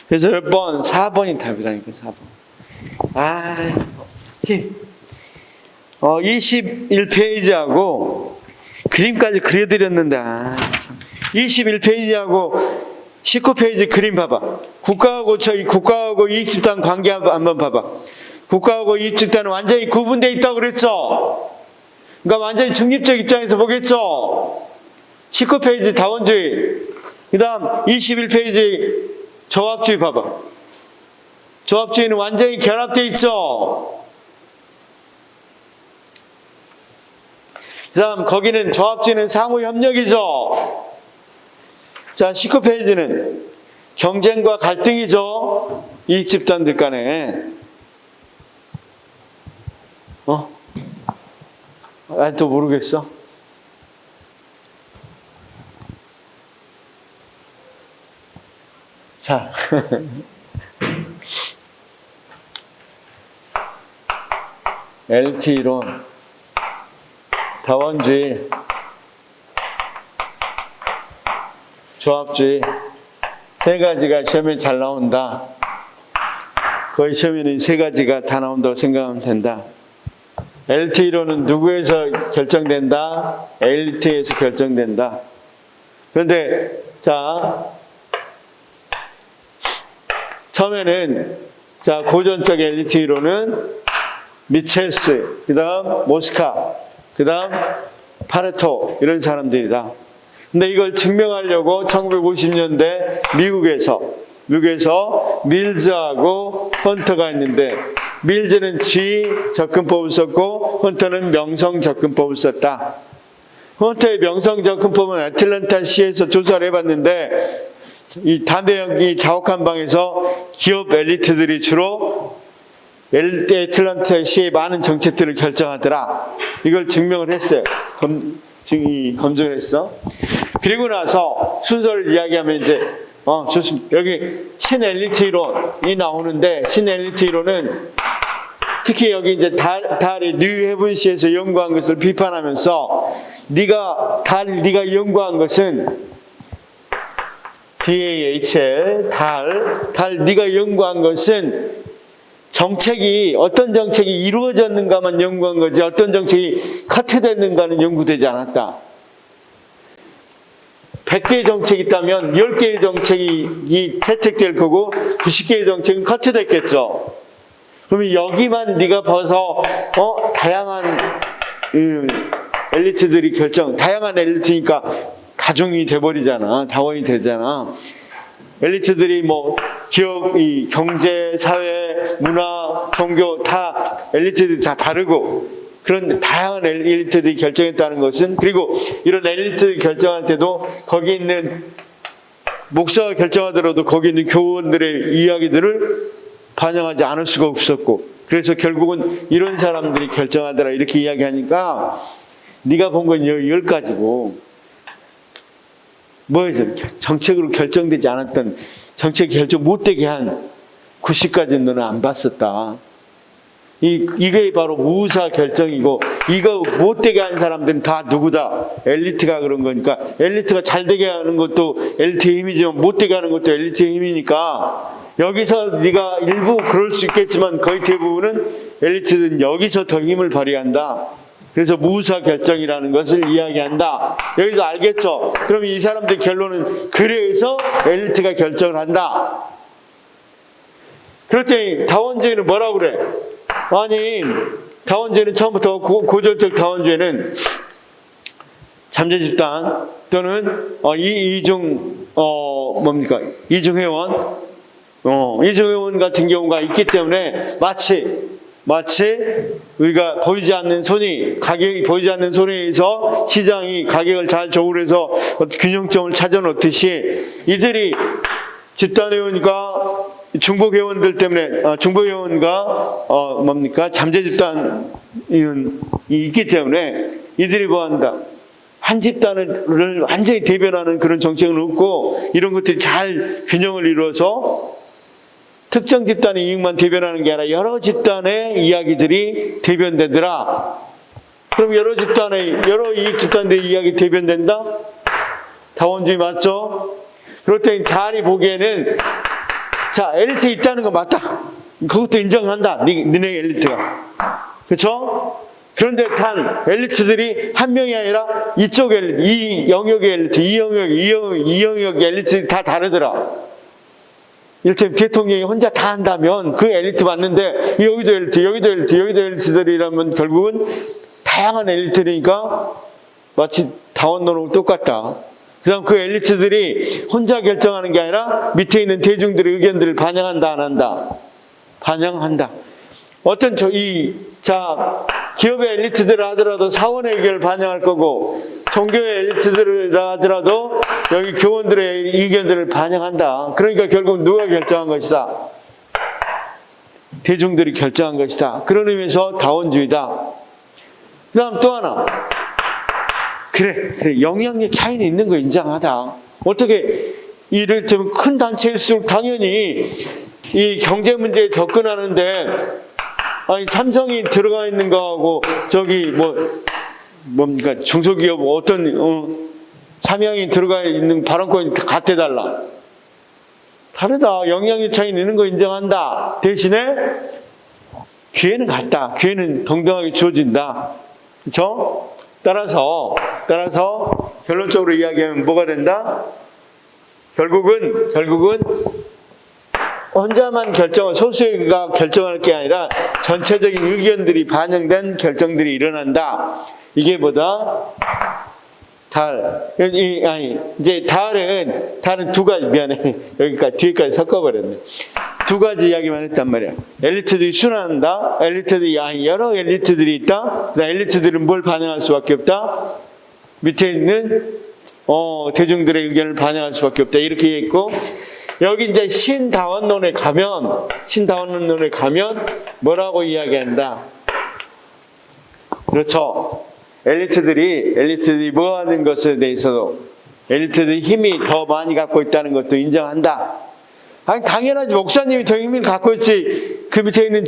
그래서 몇 번? 4번이 답이라니까, 4번. 21페이지하고 그림까지 그려드렸는데, 21페이지하고 19페이지 그림 봐봐. 국가하고 이익집단 관계 한번 봐봐. 국가하고 이익집단은 완전히 구분되어 있다고 그랬어. 그러니까 완전히 중립적 입장에서 보겠죠. 19페이지 자원주의. 그 다음 21페이지 조합주의 봐봐. 조합주의는 완전히 결합되어 있어. 그 다음 거기는 조합주의는 상호협력이죠. 자, 19페이지는 경쟁과 갈등이죠. 이익집단들 간에. 또 모르겠어? 자. LT이론, 자원주의, 조합주의 세 가지가 시험에 잘 나온다. 거의 시험에는 세 가지가 다 나온다고 생각하면 된다. LT이론은 누구에서 결정된다? LT에서 결정된다. 그런데 자 처음에는 고전적 LT이론은 미체스, 그 다음 모스카, 그 다음 파레토 이런 사람들이다. 근데 이걸 증명하려고 1950년대 미국에서 밀즈하고 헌터가 있는데, 밀즈는 G 접근법을 썼고 헌터는 명성 접근법을 썼다. 헌터의 명성 접근법은 애틀랜타 시에서 조사를 해봤는데, 이 담배 연기 자욱한 방에서 기업 엘리트들이 주로 애틀랜타 시의 많은 정책들을 결정하더라. 이걸 증명을 했어요. 검증을 했어. 그리고 나서 순서를 이야기하면 이제 좋습니다. 여기 신엘리트 이론이 나오는데, 신엘리트 이론은 특히 여기 이제 달이 뉴헤븐시에서 연구한 것을 비판하면서 네가 연구한 것은 DAHL 달 네가 연구한 것은 어떤 정책이 이루어졌는가만 연구한 거지 어떤 정책이 커트됐는가는 연구되지 않았다. 100개의 정책이 있다면 10개의 정책이 채택될 거고 90개의 정책은 커트됐겠죠. 그러면 여기만 네가 봐서 다양한 엘리트들이 다양한 엘리트니까 다중이 돼버리잖아. 다원이 되잖아. 엘리트들이 기업, 경제, 사회, 문화, 종교 다 엘리트들이 다 다르고, 그런 다양한 엘리트들이 결정했다는 것은, 그리고 이런 엘리트들이 결정할 때도 거기 있는 목사가 결정하더라도 거기 있는 교원들의 이야기들을 반영하지 않을 수가 없었고, 그래서 결국은 이런 사람들이 결정하더라 이렇게 이야기하니까 네가 본 건 10가지고 정책으로 결정되지 않았던, 정책이 결정 못되게 한 90가지 너는 안 봤었다. 이게 바로 무사 결정이고, 이거 못되게 하는 사람들은 다 누구다? 엘리트가 그런 거니까. 엘리트가 잘 되게 하는 것도 엘리트의 힘이지만 못되게 하는 것도 엘리트의 힘이니까, 여기서 네가 일부 그럴 수 있겠지만 거의 대부분은 엘리트는 여기서 더 힘을 발휘한다. 그래서 무사 결정이라는 것을 이야기한다. 여기서 알겠죠? 그럼 이 사람들 결론은 그래서 엘리트가 결정을 한다. 그렇더니 다원주의는 뭐라고 그래? 아니, 다원주의는 처음부터 고전적 다원주의는 잠재 집단 또는 이중회원 이중회원 같은 경우가 있기 때문에 마치 우리가 보이지 않는 손이, 가격이 보이지 않는 손에서 시장이 가격을 잘 조율해서 균형점을 찾아 놓듯이, 이들이 집단회원과 중복회원들 때문에, 중복회원과 잠재 집단이 있기 때문에 이들이 뭐한다? 한 집단을 완전히 대변하는 그런 정책을 얻고, 이런 것들이 잘 균형을 이루어서 특정 집단의 이익만 대변하는 게 아니라 여러 집단의 이야기들이 대변되더라. 그럼 여러 이익 집단들의 이야기 대변된다? 다원주의 맞죠? 그렇더니 달이 보기에는, 자, 엘리트 있다는 거 맞다. 그것도 인정한다. 니네 엘리트가. 그렇죠? 그런데 단 엘리트들이 한 명이 아니라 이쪽 엘리트, 이 영역의 엘리트, 이 영역의 엘리트들이 다 다르더라. 이를테면 대통령이 혼자 다 한다면 그 엘리트 맞는데, 여기도 엘리트들이라면 결국은 다양한 엘리트니까 마치 다원론하고 똑같다. 그 다음 그 엘리트들이 혼자 결정하는 게 아니라 밑에 있는 대중들의 의견들을 반영한다, 안 한다? 반영한다. 기업의 엘리트들을 하더라도 사원의 의견을 반영할 거고, 종교의 엘리트들을 하더라도 여기 교원들의 의견들을 반영한다. 그러니까 결국 누가 결정한 것이다? 대중들이 결정한 것이다. 그런 의미에서 다원주의다. 그 다음 또 하나. 그래. 영향력 차이는 있는 거 인정하다. 어떻게, 이를테면 큰 단체일수록 당연히 이 경제 문제에 접근하는데, 아니, 삼성이 들어가 있는 거하고, 중소기업 삼양이 들어가 있는 발언권이 같대달라. 다르다. 영향력 차이는 있는 거 인정한다. 대신에 기회는 같다. 기회는 동등하게 주어진다. 그렇죠? 따라서 결론적으로 이야기하면 뭐가 된다? 결국은 혼자만 소수가 결정할 게 아니라 전체적인 의견들이 반영된 결정들이 일어난다. 이게 뭐다? 달은 두 가지, 미안해. 뒤에까지 섞어버렸네. 두 가지 이야기만 했단 말이야. 엘리트들이 순환한다. 여러 엘리트들이 있다. 엘리트들은 뭘 반영할 수밖에 없다? 밑에 있는, 대중들의 의견을 반영할 수밖에 없다. 이렇게 있고, 여기 이제 신다원론에 가면 뭐라고 이야기한다? 그렇죠. 엘리트들이 뭐 하는 것에 대해서도 엘리트들이 힘이 더 많이 갖고 있다는 것도 인정한다. 아니, 당연하지. 목사님이 더 힘을 갖고 있지. 그 밑에 있는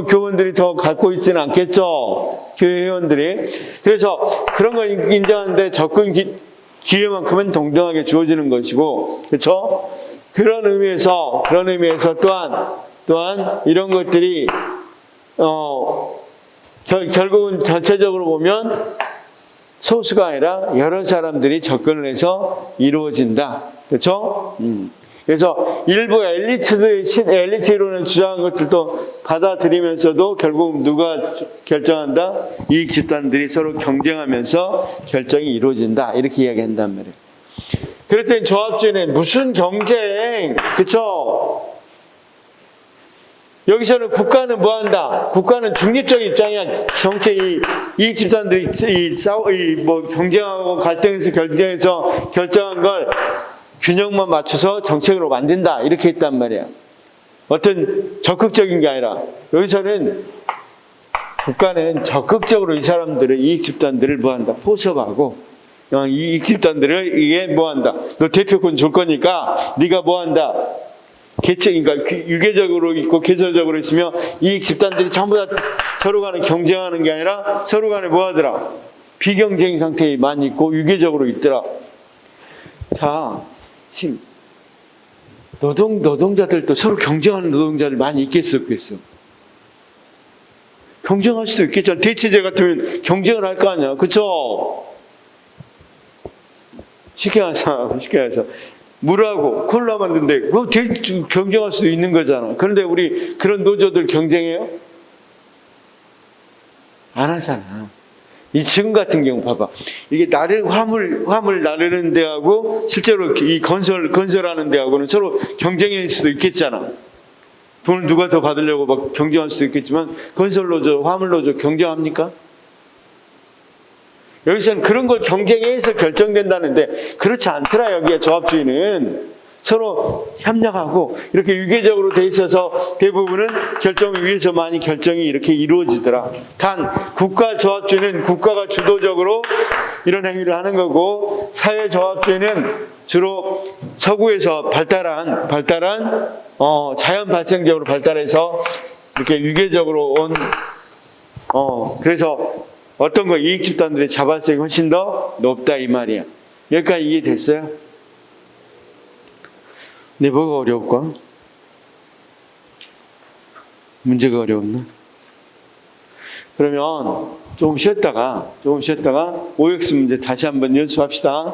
교원들이 더 갖고 있지는 않겠죠. 교회 회원들이. 그래서 그런 거 인정하는데 접근 기회만큼은 동등하게 주어지는 것이고, 그렇죠? 그런 의미에서 또한 이런 것들이 결국은 전체적으로 보면 소수가 아니라 여러 사람들이 접근을 해서 이루어진다. 그렇죠? 그래서 일부 엘리트 이론을 주장한 것들도 받아들이면서도 결국 누가 결정한다? 이익 집단들이 서로 경쟁하면서 결정이 이루어진다. 이렇게 이야기한단 말이에요. 그랬더니 조합주의는 무슨 경쟁? 그렇죠? 여기서는 국가는 뭐 한다? 국가는 중립적인 입장이야. 정체 이익 집단들이 경쟁하고 갈등해서 결정한 걸 균형만 맞춰서 정책으로 만든다. 이렇게 했단 말이야. 어떤 적극적인 게 아니라, 여기서는 국가는 적극적으로 이 사람들을, 이익 집단들을 뭐 한다? 포섭하고, 이익 집단들을 이게 뭐 한다? 너 대표권 줄 거니까 네가 뭐 한다? 계층, 그러니까 유계적으로 있고 계절적으로 있으며 이익 집단들이 전부 다 서로 간에 경쟁하는 게 아니라 서로 간에 뭐 하더라? 비경쟁 상태에 많이 있고 유계적으로 있더라. 자, 지금 노동자들도 서로 경쟁하는 노동자들 많이 있겠어, 없겠어? 경쟁할 수도 있겠잖아. 대체제 같으면 경쟁을 할 거 아니야. 그쵸? 쉽게 해서. 물하고 콜라 만드는데, 그거 경쟁할 수도 있는 거잖아. 그런데 우리 그런 노조들 경쟁해요? 안 하잖아. 이 지금 같은 경우 봐봐. 이게 화물 나르는 데하고 실제로 이 건설하는 데하고는 서로 경쟁일 수도 있겠잖아. 돈을 누가 더 받으려고 막 경쟁할 수도 있겠지만 건설노조, 화물노조 경쟁합니까? 여기서는 그런 걸 경쟁해서 결정된다는데 그렇지 않더라. 여기에 조합주의는 서로 협력하고 이렇게 유계적으로 돼 있어서 대부분은 결정 위에서 많이 결정이 이렇게 이루어지더라. 단 국가 조합주의는 국가가 주도적으로 이런 행위를 하는 거고, 사회 조합주의는 주로 서구에서 발달한 자연 발생적으로 발달해서 이렇게 유계적으로 온 그래서 어떤 거 이익 집단들의 자발성이 훨씬 더 높다 이 말이야. 여기까지 이해됐어요? 네, 뭐가 어려울까? 문제가 어려웠나? 그러면 조금 쉬었다가 OX 문제 다시 한번 연습합시다.